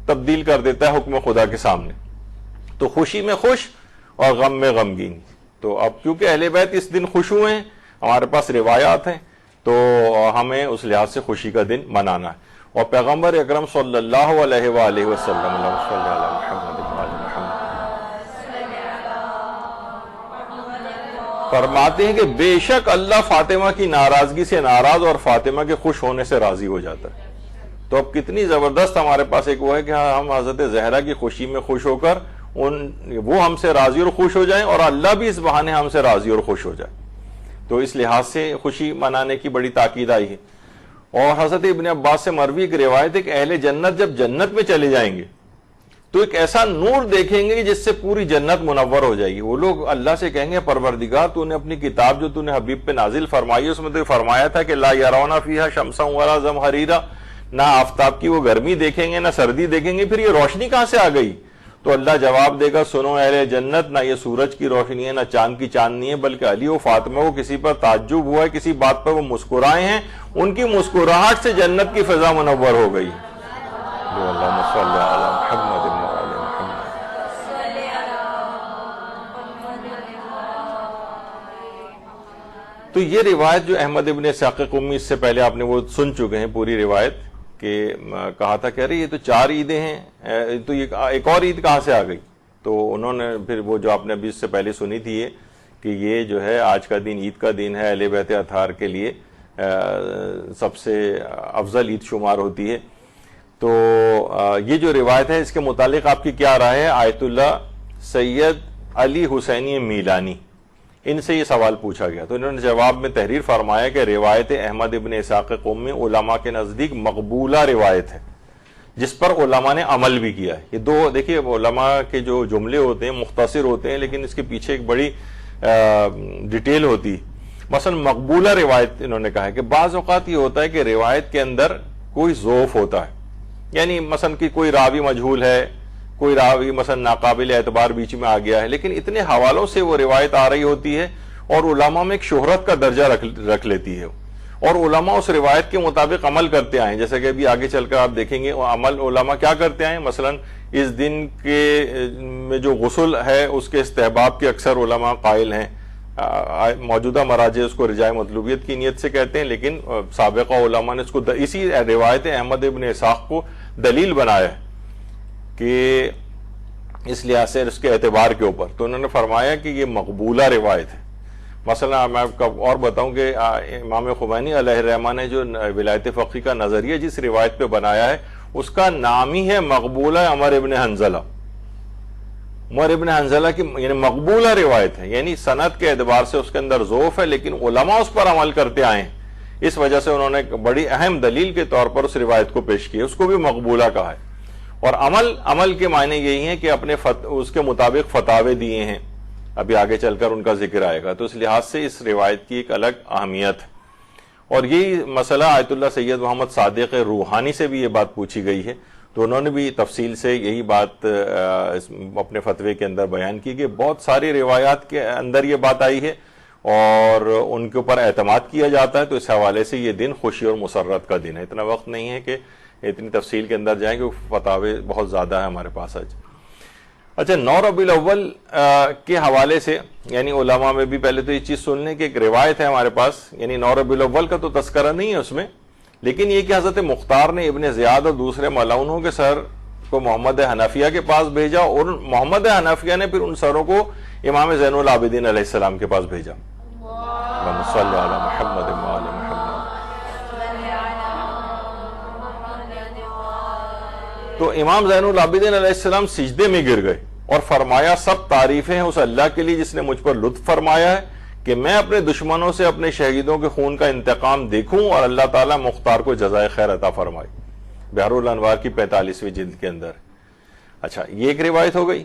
تبدیل کر دیتا ہے حکم خدا کے سامنے. تو خوشی میں خوش اور غم میں غمگین. تو اب کیونکہ اہل بیت اس دن خوش ہوئے ہیں، ہمارے پاس روایات ہیں، تو ہمیں اس لحاظ سے خوشی کا دن منانا ہے. اور پیغمبر اکرم صلی اللہ علیہ وآلہ وسلم اللہم صلی علی محمد و آل محمد فرماتے ہیں کہ بے شک اللہ فاطمہ کی ناراضگی سے ناراض اور فاطمہ کے خوش ہونے سے راضی ہو جاتا ہے. تو اب کتنی زبردست ہمارے پاس ایک وہ ہے کہ ہم حضرت زہرا کی خوشی میں خوش ہو کر وہ ہم سے راضی اور خوش ہو جائیں، اور اللہ بھی اس بہانے ہم سے راضی اور خوش ہو جائے. تو اس لحاظ سے خوشی منانے کی بڑی تاکید آئی ہے. اور حضرت ابن عباس سے مروی ایک روایت ہے کہ اہل جنت جب جنت میں چلے جائیں گے تو ایک ایسا نور دیکھیں گے جس سے پوری جنت منور ہو جائے گی. وہ لوگ اللہ سے کہیں گے پروردگار تو نے اپنی کتاب جو تو نے حبیب پہ نازل فرمائی اس میں تو فرمایا تھا کہ لا یرون فیہا شمسا ولا زمہریرا, نہ آفتاب کی وہ گرمی دیکھیں گے نہ سردی دیکھیں گے, پھر یہ روشنی کہاں سے آ گئی؟ تو اللہ جواب دے گا سنو اہل جنت, نہ یہ سورج کی روشنی ہے نہ چاند کی چاندنی ہے, بلکہ علی و فاطمہ کو کسی پر تعجب ہوا ہے, کسی بات پر وہ مسکرائے ہیں, ان کی مسکراہٹ سے جنت کی فضا منور ہو گئی. اللہم صلی علی محمد وعلی محمد. تو یہ روایت جو احمد ابن اسحاق قمی, اس سے پہلے آپ نے وہ سن چکے ہیں پوری روایت, کہ کہا تھا کہ ارے یہ تو 4 عیدیں ہیں, تو یہ ایک اور عید کہاں سے آ گئی؟ تو انہوں نے پھر وہ جو آپ نے ابھی اس سے پہلے سنی تھی یہ کہ یہ جو ہے آج کا دن عید کا دن ہے, اہل بیت اطہار کے لیے سب سے افضل عید شمار ہوتی ہے. تو یہ جو روایت ہے اس کے متعلق آپ کی کیا رائے ہے؟ آیت اللہ سید علی حسینی میلانی, ان سے یہ سوال پوچھا گیا, تو انہوں نے جواب میں تحریر فرمایا کہ روایت احمد ابن اسحاق قمی علماء کے نزدیک مقبولہ روایت ہے جس پر علماء نے عمل بھی کیا ہے. یہ دو دیکھیے علماء کے جو جملے ہوتے ہیں مختصر ہوتے ہیں لیکن اس کے پیچھے ایک بڑی ڈیٹیل ہوتی. مثلا مقبولہ روایت انہوں نے کہا ہے کہ بعض اوقات یہ ہوتا ہے کہ روایت کے اندر کوئی ضعف ہوتا ہے, یعنی مثلا کہ کوئی راوی مجہول ہے, کوئی راوی مثلا ناقابل اعتبار بیچ میں آ گیا ہے, لیکن اتنے حوالوں سے وہ روایت آ رہی ہوتی ہے اور علماء میں ایک شہرت کا درجہ رکھ لیتی ہے, اور علماء اس روایت کے مطابق عمل کرتے آئیں. جیسے کہ ابھی آگے چل کر آپ دیکھیں گے عمل علماء کیا کرتے آئیں. مثلا اس دن کے میں جو غسل ہے اس کے استحباب کے اکثر علماء قائل ہیں. موجودہ مراجع اس کو رجاء مطلوبیت کی نیت سے کہتے ہیں, لیکن سابقہ علماء نے اس کو اسی روایت احمد ابن اسحاق کو دلیل بنایا ہے کہ اس لحاظ سے اس کے اعتبار کے اوپر. تو انہوں نے فرمایا کہ یہ مقبولہ روایت ہے. مثلا میں آپ کو اور بتاؤں کہ امام خمینی علیہ الرحمہ نے جو ولایت فقیہ کا نظریہ جس روایت پہ بنایا ہے اس کا نام ہی ہے مقبولہ عمر ابن حنظلہ. عمر ابن حنظلہ کی یعنی مقبولہ روایت ہے, یعنی سند کے اعتبار سے اس کے اندر ضعف ہے لیکن علماء اس پر عمل کرتے آئے ہیں, اس وجہ سے انہوں نے بڑی اہم دلیل کے طور پر اس روایت کو پیش کیا, اس کو بھی مقبولہ کہا ہے. اور عمل کے معنی یہی ہیں کہ اپنے اس کے مطابق فتاوے دیے ہیں, ابھی آگے چل کر ان کا ذکر آئے گا. تو اس لحاظ سے اس روایت کی ایک الگ اہمیت ہے. اور یہی مسئلہ آیت اللہ سید محمد صادق روحانی سے بھی یہ بات پوچھی گئی ہے, تو انہوں نے بھی تفصیل سے یہی بات اپنے فتوے کے اندر بیان کی کہ بہت ساری روایات کے اندر یہ بات آئی ہے اور ان کے اوپر اعتماد کیا جاتا ہے. تو اس حوالے سے یہ دن خوشی اور مسرت کا دن ہے. اتنا وقت نہیں ہے کہ اتنی تفصیل کے اندر جائیں کہ فتاوے بہت زیادہ ہے ہمارے پاس آج. اچھا, 9 ربیع الاول کے حوالے سے یعنی علماء میں بھی پہلے تو یہ چیز سن لیں کہ ایک روایت ہے ہمارے پاس, یعنی 9 ربیع الاول کا تو تذکرہ نہیں ہے اس میں, لیکن یہ کہ حضرت مختار نے ابن زیاد اور دوسرے ملعونوں کے سر کو محمد حنفیہ کے پاس بھیجا اور محمد حنفیہ نے پھر ان سروں کو امام زین العابدین علیہ السلام کے پاس بھیجا. اللہم صلی علی محمد وعلی محمد. تو امام زین العابدین علیہ السلام سجدے میں گر گئے اور فرمایا سب تعریفیں ہیں اس اللہ کے لیے جس نے مجھ پر لطف فرمایا ہے کہ میں اپنے دشمنوں سے اپنے شہیدوں کے خون کا انتقام دیکھوں اور اللہ تعالیٰ مختار کو جزائے خیر عطا فرمائے. بحر الانوار کی 45ویں جلد کے اندر. اچھا, یہ ایک روایت ہو گئی.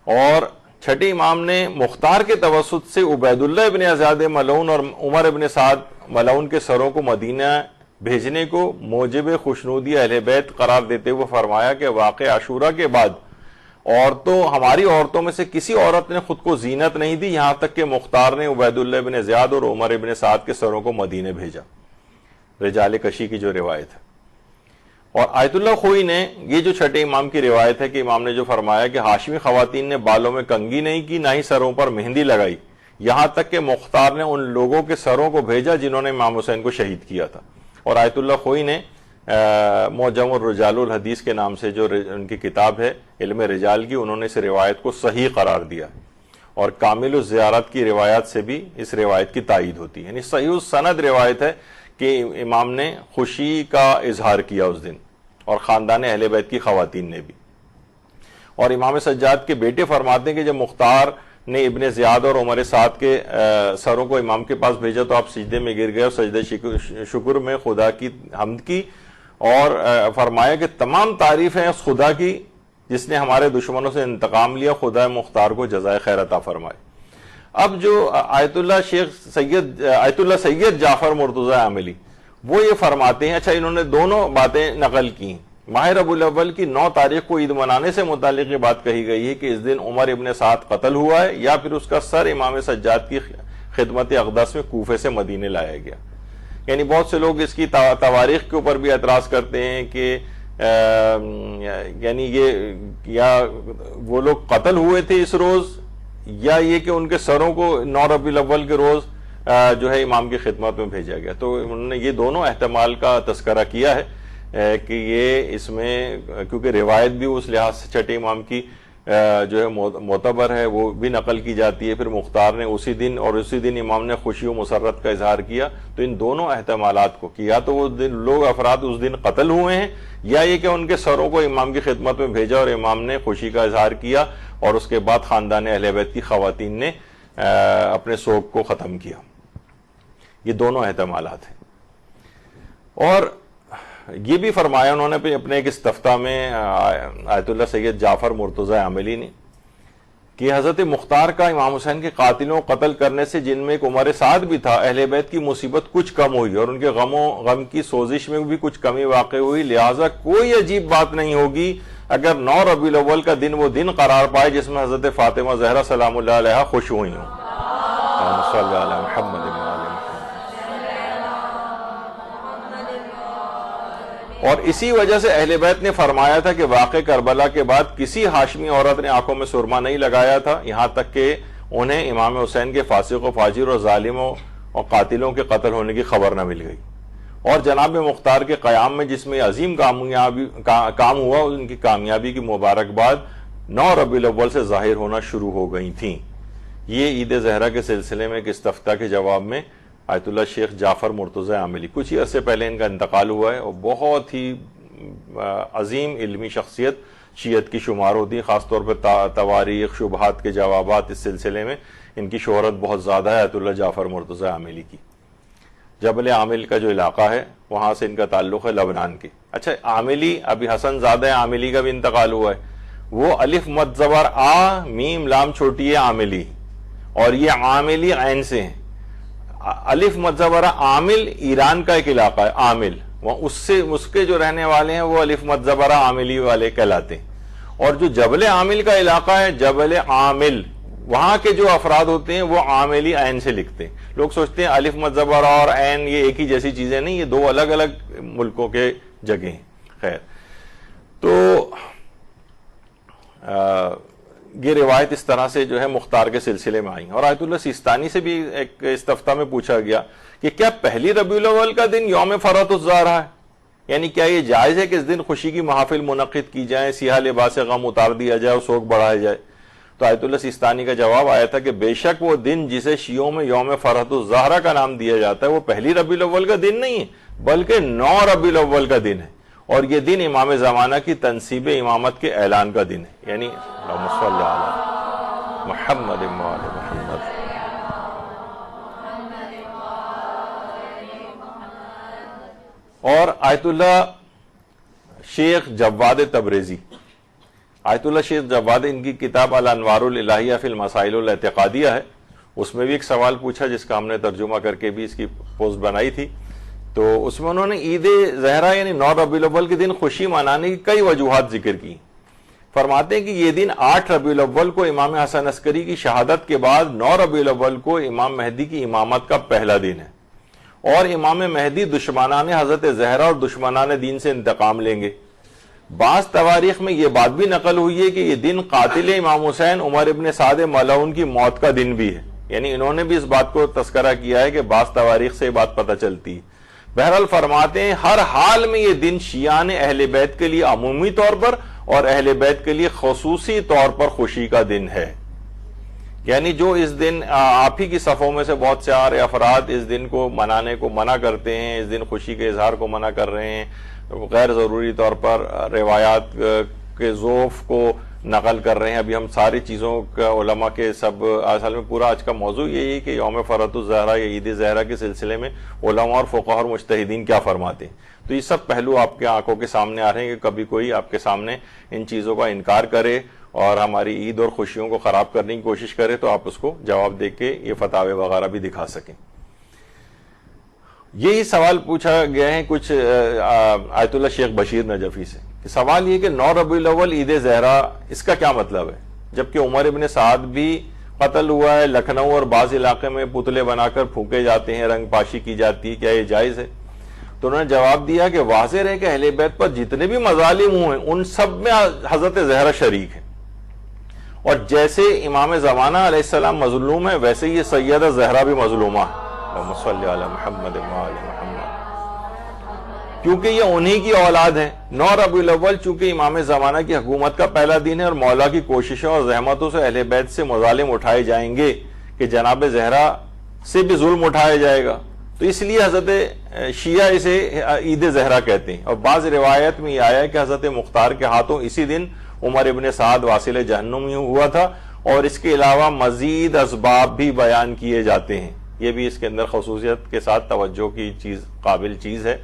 اور چھٹے امام نے مختار کے توسط سے عبید اللہ ابن زیاد ملعون اور عمر ابن سعد ملعون کے سروں کو مدینہ بھیجنے کو موجب خوشنودی اہل بیت قرار دیتے ہوئے فرمایا کہ واقع عاشورہ کے بعد ہماری عورتوں میں سے کسی عورت نے خود کو زینت نہیں دی یہاں تک کہ مختار نے عبید اللہ ابن زیاد اور عمر ابن سعد کے سروں کو مدینے بھیجا. رجال کشی کی جو روایت ہے. اور آیت اللہ خوئی نے یہ جو چھٹے امام کی روایت ہے کہ امام نے جو فرمایا کہ ہاشمی خواتین نے بالوں میں کنگھی نہیں کی نہ ہی سروں پر مہندی لگائی یہاں تک کہ مختار نے ان لوگوں کے سروں کو بھیجا جنہوں نے امام حسین کو شہید کیا تھا. اور آیت اللہ خوئی نے معجم الرجال الحدیث کے نام سے جو ان کی کتاب ہے علم رجال کی, انہوں نے اس روایت کو صحیح قرار دیا. اور کامل الزیارت کی روایات سے بھی اس روایت کی تائید ہوتی ہے, یعنی صحیح السند روایت ہے کہ امام نے خوشی کا اظہار کیا اس دن اور خاندان اہل بیت کی خواتین نے بھی. اور امام سجاد کے بیٹے فرماتے ہیں کہ جب مختار نے ابن زیاد اور عمر سعد کے سروں کو امام کے پاس بھیجا تو آپ سجدے میں گر گئے اور سجدہ شکر میں خدا کی حمد کی اور فرمایا کہ تمام تعریفیں اس خدا کی جس نے ہمارے دشمنوں سے انتقام لیا، خدا مختار کو جزائے خیر عطا فرمائے۔ اب جو آیت اللہ سید جعفر مرتضی عاملی وہ یہ فرماتے ہیں، اچھا انہوں نے دونوں باتیں نقل کی، ماہ ربیع الاول کی 9 تاریخ کو عید منانے سے متعلق یہ بات کہی گئی ہے کہ اس دن عمر ابن سعد قتل ہوا ہے، یا پھر اس کا سر امام سجاد کی خدمت اقدس میں کوفے سے مدینے لایا گیا۔ یعنی بہت سے لوگ اس کی تواریخ کے اوپر بھی اعتراض کرتے ہیں کہ یعنی یہ یا وہ لوگ قتل ہوئے تھے اس روز، یا یہ کہ ان کے سروں کو 9 ربیع الاول کے روز جو ہے امام کی خدمت میں بھیجا گیا۔ تو انہوں نے یہ دونوں احتمال کا تذکرہ کیا ہے کہ یہ اس میں کیونکہ روایت بھی اس لحاظ سے چھٹے امام کی جو ہے معتبر ہے، وہ بھی نقل کی جاتی ہے، پھر مختار نے اسی دن اور اسی دن امام نے خوشی و مسرت کا اظہار کیا، تو ان دونوں احتمالات کو یا تو وہ لوگ افراد اس دن قتل ہوئے ہیں، یا یہ کہ ان کے سروں کو امام کی خدمت میں بھیجا اور امام نے خوشی کا اظہار کیا اور اس کے بعد خاندان اہل بیت کی خواتین نے اپنے سوگ کو ختم کیا۔ یہ دونوں احتمالات ہیں۔ اور یہ بھی فرمایا انہوں نے اپنے ایک استفتاء میں آیت اللہ سید جعفر مرتضی عاملی نے کہ حضرت مختار کا امام حسین کے قاتلوں کو قتل کرنے سے، جن میں ایک عمر سعد بھی تھا، اہل بیت کی مصیبت کچھ کم ہوئی اور ان کے غم کی سوزش میں بھی کچھ کمی واقع ہوئی، لہٰذا کوئی عجیب بات نہیں ہوگی اگر 9 ربیع الاول کا دن وہ دن قرار پائے جس میں حضرت فاطمہ زہرا سلام اللہ علیہا خوش ہوئی ہوں۔ صلی اللہ علیہ محمد۔ اور اسی وجہ سے اہل بیت نے فرمایا تھا کہ واقع کربلا کے بعد کسی ہاشمی عورت نے آنکھوں میں سرما نہیں لگایا تھا، یہاں تک کہ انہیں امام حسین کے فاسق و فاجر اور ظالموں اور قاتلوں کے قتل ہونے کی خبر نہ مل گئی۔ اور جناب مختار کے قیام میں جس میں عظیم کام ہوا، ان کی کامیابی کی مبارکباد 9 ربیع الاول سے ظاہر ہونا شروع ہو گئی تھیں۔ یہ عید زہرا کے سلسلے میں ایک استفتاء کے جواب میں آیت اللہ شیخ جعفر مرتضی عاملی، کچھ ہی عرصے پہلے ان کا انتقال ہوا ہے، اور بہت ہی عظیم علمی شخصیت شیعت کی شمار ہوتی ہے، خاص طور پر تواریخ شبہات کے جوابات، اس سلسلے میں ان کی شہرت بہت زیادہ ہے آیت اللہ جعفر مرتضی عاملی کی۔ جبل عامل کا جو علاقہ ہے وہاں سے ان کا تعلق ہے لبنان کے۔ اچھا عاملی ابھی حسن زادہ عاملی کا بھی انتقال ہوا ہے، وہ الف مد زبر آ میم لام چھوٹی ہے عاملی، اور یہ عاملی عین سے ہیں۔ الف مد زبر عامل ایران کا ایک علاقہ ہے عامل، اس کے جو رہنے والے ہیں وہ الف مد زبر عاملی والے کہلاتے ہیں۔ اور جو جبل عامل کا علاقہ ہے جبل عامل، وہاں کے جو افراد ہوتے ہیں وہ عاملی عین سے لکھتے ہیں۔ لوگ سوچتے ہیں الف مد زبر اور عین یہ ایک ہی جیسی چیزیں، نہیں، یہ دو الگ الگ ملکوں کے جگہ ہیں۔ خیر، تو یہ روایت اس طرح سے جو ہے مختار کے سلسلے میں آئی، اور آیت اللہ سیستانی سے بھی ایک استفتاء میں پوچھا گیا کہ کیا پہلی ربیع الاول کا دن یوم فرحت الزہرا ہے؟ یعنی کیا یہ جائز ہے کہ اس دن خوشی کی محافل منعقد کی جائیں، سیاہ لباس غم اتار دیا جائے اور سوگ بڑھایا جائے؟ تو آیت اللہ سیستانی کا جواب آیا تھا کہ بے شک وہ دن جسے شیعوں میں یوم فرحت الزہرا کا نام دیا جاتا ہے وہ پہلی ربیع الاول کا دن نہیں ہے بلکہ 9 ربیع الاول کا دن ہے، اور یہ دن امام زمانہ کی تنصیب امامت کے اعلان کا دن ہے۔ یعنی اللہم صلی علی محمد و آل محمد۔ اور آیت اللہ شیخ جواد تبریزی، آیت اللہ شیخ جواد، ان کی کتاب الانوار الالہیہ فی المسائل الاعتقادیہ ہے، اس میں بھی ایک سوال پوچھا جس کا ہم نے ترجمہ کر کے بھی اس کی پوسٹ بنائی تھی۔ تو اس میں انہوں نے عید زہرا یعنی 9 ربیع الاول کے دن خوشی منانے کی کئی وجوہات ذکر کی۔ فرماتے ہیں کہ یہ دن 8 ربیع الاول کو امام حسن عسکری کی شہادت کے بعد 9 ربیع الاول کو امام مہدی کی امامت کا پہلا دن ہے، اور امام مہدی دشمنان حضرت زہرا اور دشمنان دین سے انتقام لیں گے۔ بعض تواریخ میں یہ بات بھی نقل ہوئی ہے کہ یہ دن قاتل امام حسین عمر ابن سعد ملعون کی موت کا دن بھی ہے، یعنی انہوں نے بھی اس بات کو تذکرہ کیا ہے کہ بعض تواریخ سے یہ بات پتہ چلتی ہے۔ بہرحال فرماتے ہیں ہر حال میں یہ دن شیعان اہل بیت کے لیے عمومی طور پر اور اہل بیت کے لیے خصوصی طور پر خوشی کا دن ہے۔ یعنی جو اس دن آپ ہی کی صفوں میں سے بہت سارے افراد اس دن کو منانے کو منع کرتے ہیں، اس دن خوشی کے اظہار کو منع کر رہے ہیں، غیر ضروری طور پر روایات کے ذوف کو نقل کر رہے ہیں. ابھی ہم ساری چیزوں کا علماء کے سب اصل میں پورا آج کا موضوع یہی ہے کہ یوم فرۃ الزہرا یا عید زہرا کے سلسلے میں علماء اور فقہاء اور مجتہدین کیا فرماتے ہیں. تو یہ سب پہلو آپ کے آنکھوں کے سامنے آ رہے ہیں کہ کبھی کوئی آپ کے سامنے ان چیزوں کا انکار کرے اور ہماری عید اور خوشیوں کو خراب کرنے کی کوشش کرے تو آپ اس کو جواب دے کے یہ فتاوے وغیرہ بھی دکھا سکیں. یہی سوال پوچھا گیا ہے کچھ آیت اللہ شیخ بشیر نجفی سے کہ سوال یہ کہ 9 ربیع الاول عید زہرا اس کا کیا مطلب ہے، جبکہ عمر ابن سعد بھی قتل ہوا ہے، لکھنؤ اور بعض علاقے میں پتلے بنا کر پھونکے جاتے ہیں، رنگ پاشی کی جاتی ہے، کیا یہ جائز ہے؟ تو انہوں نے جواب دیا کہ واضح ہے کہ اہل بیت پر جتنے بھی مظالم ہوئے ہیں ان سب میں حضرت زہرا شریک ہے، اور جیسے امام زمانہ علیہ السلام مظلوم ہے ویسے یہ سیدہ زہرا بھی مظلومہ ہے. اللہم صلی علی محمد وآل محمد. کیونکہ یہ انہی کی اولاد ہیں. 9 ربیع الاول چونکہ امام زمانہ کی حکومت کا پہلا دن ہے اور مولا کی کوششوں اور زحمتوں سے اہل بیت سے مظالم اٹھائے جائیں گے کہ جناب زہرا سے بھی ظلم اٹھایا جائے گا، تو اس لیے حضرت شیعہ اسے عید زہرا کہتے ہیں. اور بعض روایت میں یہ آیا ہے کہ حضرت مختار کے ہاتھوں اسی دن عمر ابن سعد واصل جہنم ہوا تھا، اور اس کے علاوہ مزید اسباب بھی بیان کیے جاتے ہیں. یہ بھی اس کے اندر خصوصیت کے ساتھ توجہ کی قابل چیز ہے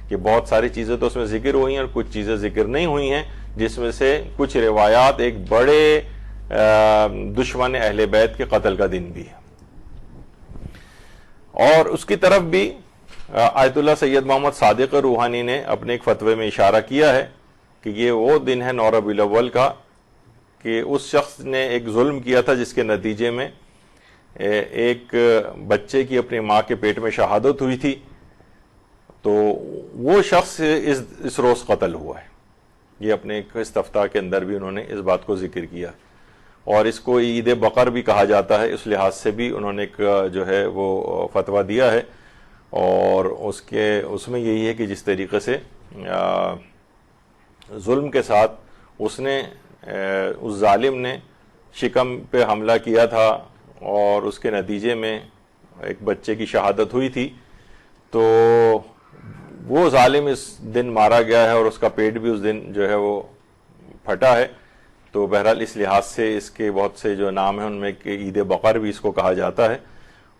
کہ بہت ساری چیزیں تو اس میں ذکر ہوئی ہیں اور کچھ چیزیں ذکر نہیں ہوئی ہیں، جس میں سے کچھ روایات ایک بڑے دشمن اہل بیت کے قتل کا دن بھی ہے. اور اس کی طرف بھی آیت اللہ سید محمد صادق روحانی نے اپنے ایک فتوے میں اشارہ کیا ہے کہ یہ وہ دن ہے 9 ربیع الاول کا کہ اس شخص نے ایک ظلم کیا تھا جس کے نتیجے میں ایک بچے کی اپنی ماں کے پیٹ میں شہادت ہوئی تھی، تو وہ شخص اس روز قتل ہوا ہے. یہ اپنے ایک استفتاء کے اندر بھی انہوں نے اس بات کو ذکر کیا، اور اس کو عید بقر بھی کہا جاتا ہے. اس لحاظ سے بھی انہوں نے ایک جو ہے وہ فتویٰ دیا ہے، اور اس میں یہی ہے کہ جس طریقے سے ظلم کے ساتھ اس ظالم نے شکم پہ حملہ کیا تھا اور اس کے نتیجے میں ایک بچے کی شہادت ہوئی تھی، تو وہ ظالم اس دن مارا گیا ہے اور اس کا پیٹ بھی اس دن جو ہے وہ پھٹا ہے. تو بہرحال اس لحاظ سے اس کے بہت سے جو نام ہیں ان میں کہ عید بقر بھی اس کو کہا جاتا ہے.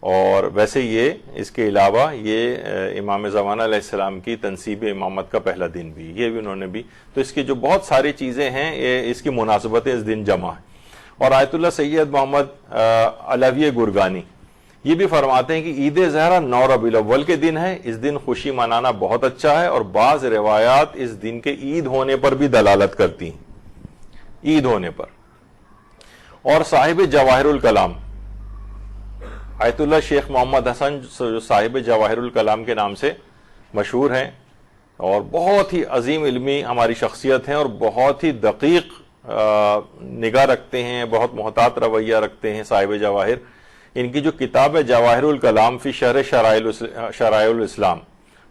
اور ویسے یہ اس کے علاوہ یہ امام زمانہ علیہ السلام کی تنصیب امامت کا پہلا دن بھی، یہ بھی انہوں نے بھی. تو اس کی جو بہت ساری چیزیں ہیں یہ اس کی مناسبتیں اس دن جمع ہیں. اور آیت اللہ سید محمد علوی گرگانی یہ بھی فرماتے ہیں کہ عید زہرا 9 ربیع الاول کے دن ہے، اس دن خوشی منانا بہت اچھا ہے، اور بعض روایات اس دن کے عید ہونے پر بھی دلالت کرتی ہیں، عید ہونے پر. اور صاحب جواہر الکلام آیت اللہ شیخ محمد حسن جو صاحب جواہر الکلام کے نام سے مشہور ہیں اور بہت ہی عظیم علمی ہماری شخصیت ہیں اور بہت ہی دقیق نگاہ رکھتے ہیں، بہت محتاط رویہ رکھتے ہیں صاحب جواہر. ان کی جو کتاب ہے جواہر الکلام فی شرح شرائع الاسلام،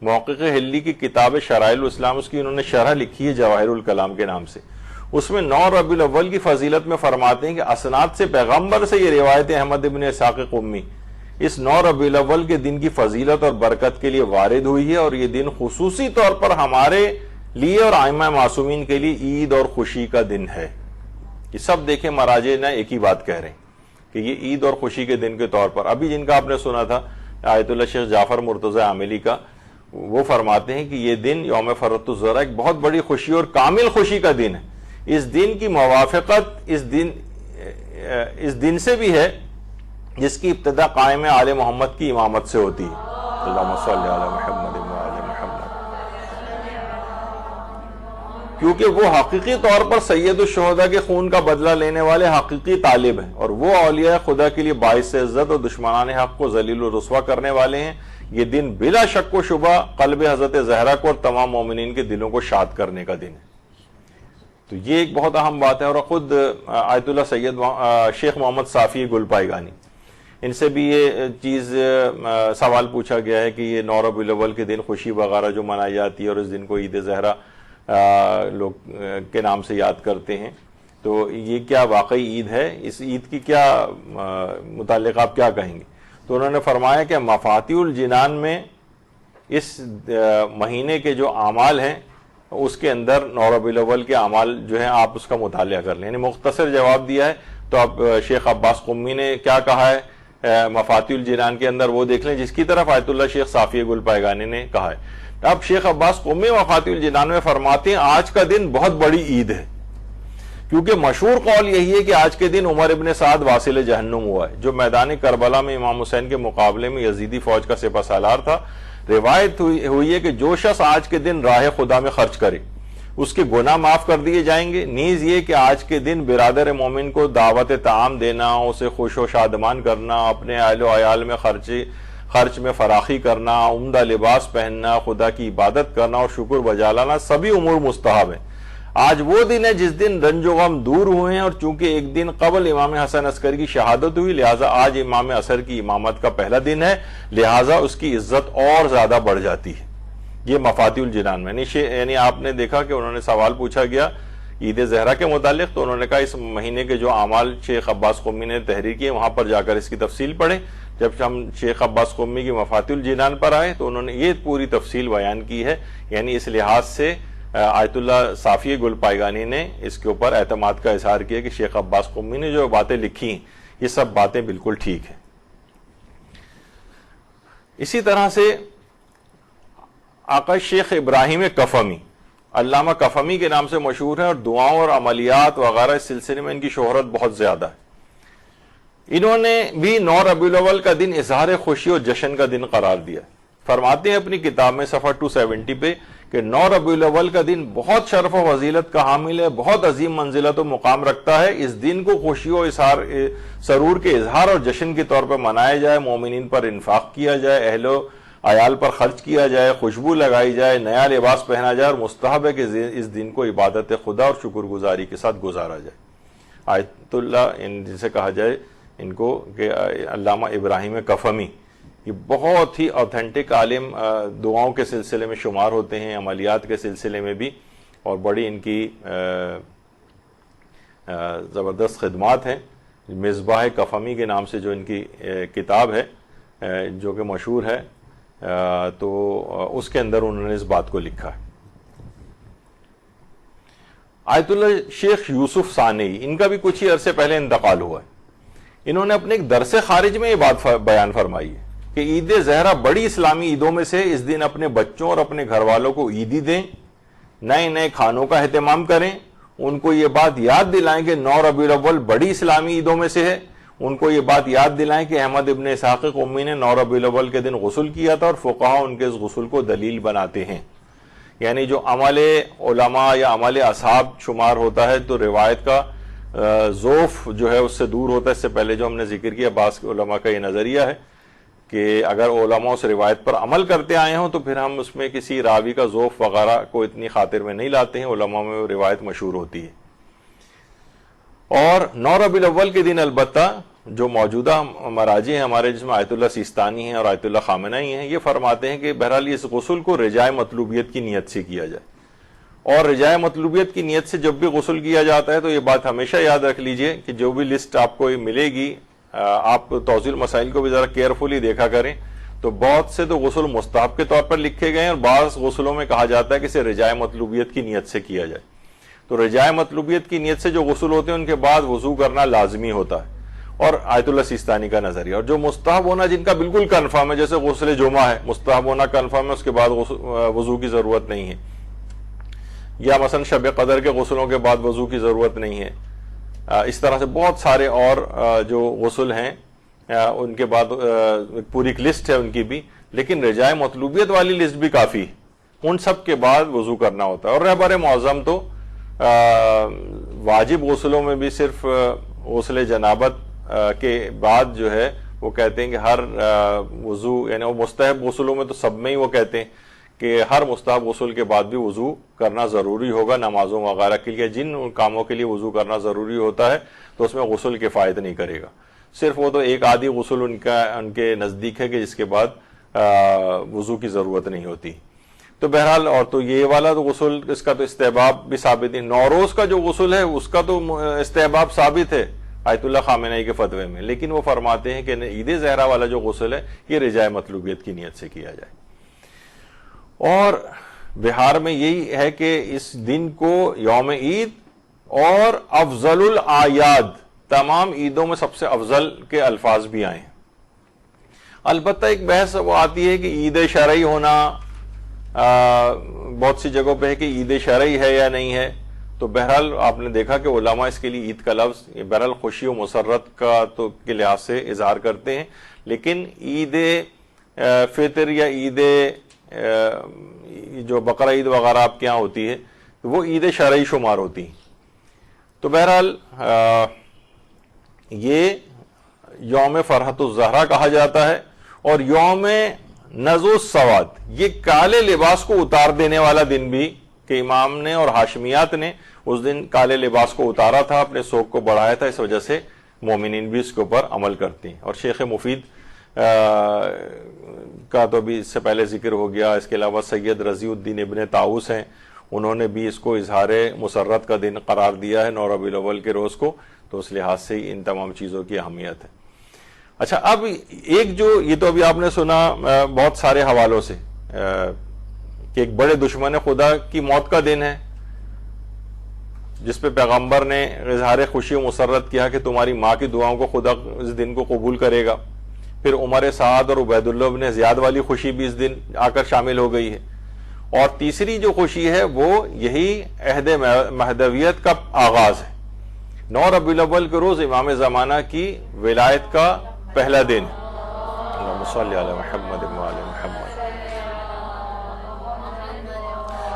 محقق حلی کی کتاب شرائع الاسلام، اس کی انہوں نے شرح لکھی ہے جواہر الکلام کے نام سے. اس میں 9 ربیع الاول کی فضیلت میں فرماتے ہیں کہ اسناد سے پیغمبر سے یہ روایت احمد ابن اسحاق قمی اس 9 ربیع الاول کے دن کی فضیلت اور برکت کے لیے وارد ہوئی ہے، اور یہ دن خصوصی طور پر ہمارے لیے اور ائمہ معصومین کے لیے عید اور خوشی کا دن ہے. یہ سب دیکھیں مراجع نے ایک ہی بات کہہ رہے ہیں کہ یہ عید اور خوشی کے دن کے طور پر. ابھی جن کا آپ نے سنا تھا آیت اللہ شیخ جعفر مرتضی عاملی کا، وہ فرماتے ہیں کہ یہ دن یوم فرۃ الزہرا ایک بہت بڑی خوشی اور کامل خوشی کا دن ہے. اس دن کی موافقت اس دن سے بھی ہے جس کی ابتدا قائم آل محمد کی امامت سے ہوتی ہے. اللہم صلی علی محمد وآل محمد. کیونکہ وہ حقیقی طور پر سید الشہداء کے خون کا بدلہ لینے والے حقیقی طالب ہیں، اور وہ اولیاء خدا کے لیے باعث عزت اور دشمنان حق کو ذلیل و رسوا کرنے والے ہیں. یہ دن بلا شک و شبہ قلب حضرت زہرا کو اور تمام مومنین کے دلوں کو شاد کرنے کا دن ہے. تو یہ ایک بہت اہم بات ہے. اور خود آیت اللہ سید شیخ محمد صافی گلپائیگانی، ان سے بھی یہ چیز سوال پوچھا گیا ہے کہ یہ 9 ربیع الاول کے دن خوشی وغیرہ جو منائی جاتی ہے اور اس دن کو عید زہرا لوگ کے نام سے یاد کرتے ہیں، تو یہ کیا واقعی عید ہے؟ اس عید کی کیا متعلق آپ کیا کہیں گے؟ تو انہوں نے فرمایا کہ مفاتیح الجنان میں اس مہینے کے جو اعمال ہیں اس کے اندر 9 ربیع الاول کے اعمال جو ہیں آپ اس کا مطالعہ کر لیں. یعنی مختصر جواب دیا ہے. تو اب شیخ عباس قمی نے کیا کہا ہے مفاتیح الجنان کے اندر وہ دیکھ لیں، جس کی طرف آیت اللہ شیخ صافی گل پائگانی نے کہا ہے. اب شیخ عباس قمی مفاتیح الجنان میں فرماتے ہیں آج کا دن بہت بڑی عید ہے، کیونکہ مشہور قول یہی ہے کہ آج کے دن عمر ابن سعد واصل جہنم ہوا ہے، جو میدان کربلا میں امام حسین کے مقابلے میں یزیدی فوج کا سپہ سالار تھا. روایت ہوئی ہے کہ جو شخص آج کے دن راہ خدا میں خرچ کرے اس کے گناہ معاف کر دیے جائیں گے. نیز یہ کہ آج کے دن برادر مومن کو دعوت طعام دینا، اسے خوش و شادمان کرنا، اپنے اہل و عیال میں خرچ میں فراخی کرنا، عمدہ لباس پہننا، خدا کی عبادت کرنا اور شکر بجا لانا سبھی امور مستحب ہیں. آج وہ دن ہے جس دن رنج و غم دور ہوئے ہیں، اور چونکہ ایک دن قبل امام حسن عسکری کی شہادت ہوئی لہٰذا آج امام عصر کی امامت کا پہلا دن ہے، لہٰذا اس کی عزت اور زیادہ بڑھ جاتی ہے. یہ مفاتیح الجنان میں یعنی آپ نے دیکھا کہ انہوں نے سوال پوچھا گیا عید زہرا کے متعلق، تو انہوں نے کہا اس مہینے کے جو اعمال شیخ عباس قمی نے تحریر کیے وہاں پر جا کر اس کی تفصیل پڑھیں. جب ہم شیخ عباس قمی کی مفاتیح الجنان پر آئے تو انہوں نے یہ پوری تفصیل بیان کی ہے. یعنی اس لحاظ سے آیت اللہ صافی گل پائگانی نے اس کے اوپر اعتماد کا اظہار کیا کہ شیخ عباس قمی نے جو باتیں لکھی ہیں یہ سب باتیں بالکل ٹھیک ہیں. اسی طرح سے آقا شیخ ابراہیم کفمی، علامہ کفمی کے نام سے مشہور ہے، اور دعاؤں اور عملیات وغیرہ اس سلسلے میں ان کی شہرت بہت زیادہ ہے. انہوں نے بھی 9 ربیع الاول کا دن اظہار خوشی اور جشن کا دن قرار دیا. فرماتے ہیں اپنی کتاب میں صفحہ 270 پہ کہ 9 ربیع الاول کا دن بہت شرف و فضیلت کا حامل ہے، بہت عظیم منزلت و مقام رکھتا ہے. اس دن کو خوشی و سرور کے اظہار اور جشن کے طور پر منایا جائے، مومنین پر انفاق کیا جائے، اہل و عیال پر خرچ کیا جائے، خوشبو لگائی جائے، نیا لباس پہنا جائے، اور مستحب ہے کہ اس دن کو عبادت خدا اور شکر گزاری کے ساتھ گزارا جائے. آیت اللہ جسے کہا جائے ان کو کہ علامہ ابراہیم کفمی یہ بہت ہی اوتھینٹک عالم، دعاؤں کے سلسلے میں شمار ہوتے ہیں، عملیات کے سلسلے میں بھی، اور بڑی ان کی زبردست خدمات ہیں. مصباح کفمی کے نام سے جو ان کی کتاب ہے جو کہ مشہور ہے، تو اس کے اندر انہوں نے اس بات کو لکھا ہے. آیت اللہ شیخ یوسف ثانوی، ان کا بھی کچھ ہی عرصے پہلے انتقال ہوا ہے. انہوں نے اپنے ایک درس خارج میں یہ بات بیان فرمائی ہے کہ عید زہرا بڑی اسلامی عیدوں میں سے، اس دن اپنے بچوں اور اپنے گھر والوں کو عیدی دیں، نئے نئے کھانوں کا اہتمام کریں، ان کو یہ بات یاد دلائیں کہ 9 ربیع الاول بڑی اسلامی عیدوں میں سے ہے، ان کو یہ بات یاد دلائیں کہ احمد ابن اسحاق قمی نے 9 ربیع الاول کے دن غسل کیا تھا، اور فقہا ان کے اس غسل کو دلیل بناتے ہیں. یعنی جو عمل علماء یا عمل اصحاب شمار ہوتا ہے تو روایت کا ذوف جو ہے اس سے دور ہوتا ہے. اس سے پہلے جو ہم نے ذکر کیا بعض علماء کا یہ نظریہ ہے کہ اگر علماء اس روایت پر عمل کرتے آئے ہوں تو پھر ہم اس میں کسی راوی کا ذوف وغیرہ کو اتنی خاطر میں نہیں لاتے ہیں، علماء میں وہ روایت مشہور ہوتی ہے. اور 9 ربیع الاول کے دن البتہ جو موجودہ مراجع ہیں ہمارے، جس میں آیت اللہ سیستانی ہیں اور آیت اللہ خامنئی ہیں، یہ فرماتے ہیں کہ بہرحال اس غسل کو رجاء مطلوبیت کی نیت سے کیا جائے. اور رجاء مطلوبیت کی نیت سے جب بھی غسل کیا جاتا ہے تو یہ بات ہمیشہ یاد رکھ لیجئے کہ جو بھی لسٹ آپ کو ملے گی، آپ توضیح المسائل کو بھی ذرا کیئرفلی دیکھا کریں، تو بہت سے تو غسل مستحب کے طور پر لکھے گئے ہیں، اور بعض غسلوں میں کہا جاتا ہے کہ اسے رجاء مطلوبیت کی نیت سے کیا جائے. تو رجاء مطلوبیت کی نیت سے جو غسل ہوتے ہیں ان کے بعد وضو کرنا لازمی ہوتا ہے، اور آیت اللہ سیستانی کا نظریہ. اور جو مستحب ہونا جن کا بالکل کنفرم ہے، جیسے غسل جمعہ ہے، مستحب ہونا کنفرم ہے، اس کے بعد وضو کی ضرورت نہیں ہے، یا مثلا شب قدر کے غسلوں کے بعد وضو کی ضرورت نہیں ہے. اس طرح سے بہت سارے اور جو غسل ہیں ان کے بعد پوری ایک لسٹ ہے ان کی بھی، لیکن رجاء مطلوبیت والی لسٹ بھی کافی ہے، ان سب کے بعد وضو کرنا ہوتا ہے. اور رہبر معظم تو واجب غسلوں میں بھی صرف غسل جنابت کے بعد جو ہے وہ کہتے ہیں کہ ہر وضو، یعنی وہ مستحب غسلوں میں تو سب میں ہی وہ کہتے ہیں کہ ہر مستحب غسل کے بعد بھی وضو کرنا ضروری ہوگا نمازوں وغیرہ کے لیے. جن کاموں کے لیے وضو کرنا ضروری ہوتا ہے تو اس میں غسل کفایت نہیں کرے گا، صرف وہ تو ایک آدھی غسل ان کے نزدیک ہے کہ جس کے بعد وضو کی ضرورت نہیں ہوتی. تو بہرحال اور تو یہ والا تو غسل، اس کا تو استحباب بھی ثابت ہے. نوروز کا جو غسل ہے اس کا تو استحباب ثابت ہے آیت اللہ خامنئی کے فتوے میں، لیکن وہ فرماتے ہیں کہ عید زہرا والا جو غسل ہے یہ رجاء مطلوبیت کی نیت سے کیا جائے. اور بہار میں یہی ہے کہ اس دن کو یوم عید اور افضل الاعیاد، تمام عیدوں میں سب سے افضل کے الفاظ بھی آئے ہیں۔ البتہ ایک بحث وہ آتی ہے کہ عید شرعی ہونا، بہت سی جگہوں پہ ہے کہ عید شرعی ہے یا نہیں ہے، تو بہرحال آپ نے دیکھا کہ علماء اس کے لیے عید کا لفظ بہرحال خوشی و مسرت کا تو کے لحاظ سے اظہار کرتے ہیں، لیکن عید فطر یا عید جو بقرہ عید وغیرہ آپ کے یہاں ہوتی ہے وہ عید شرعی شمار ہوتی ہیں۔ تو بہرحال یہ یوم فرحت الزہرا کہا جاتا ہے، اور یوم نزو السواد، یہ کالے لباس کو اتار دینے والا دن بھی، کہ امام نے اور ہاشمیات نے اس دن کالے لباس کو اتارا تھا، اپنے سوگ کو بڑھایا تھا، اس وجہ سے مومنین بھی اس کے اوپر عمل کرتے ہیں۔ اور شیخ مفید کا تو بھی اس سے پہلے ذکر ہو گیا، اس کے علاوہ سید رضی الدین ابن طاؤس ہیں، انہوں نے بھی اس کو اظہار مسرت کا دن قرار دیا ہے 9 ربیع الاول کے روز کو، تو اس لحاظ سے ان تمام چیزوں کی اہمیت ہے۔ اچھا، اب ایک جو یہ تو ابھی آپ نے سنا بہت سارے حوالوں سے کہ ایک بڑے دشمن خدا کی موت کا دن ہے، جس پہ پیغمبر نے اظہار خوشی و مسرت کیا کہ تمہاری ماں کی دعاؤں کو خدا اس دن کو قبول کرے گا۔ پھر عمر سعد اور عبید اللہ بن زیاد والی خوشی بھی اس دن آ کر شامل ہو گئی ہے، اور تیسری جو خوشی ہے وہ یہی عہد مہدویت کا آغاز ہے۔ 9 ربیع الاول کے روز امام زمانہ کی ولایت کا پہلا دن۔ اللہم صلی علی محمد وعلی محمد۔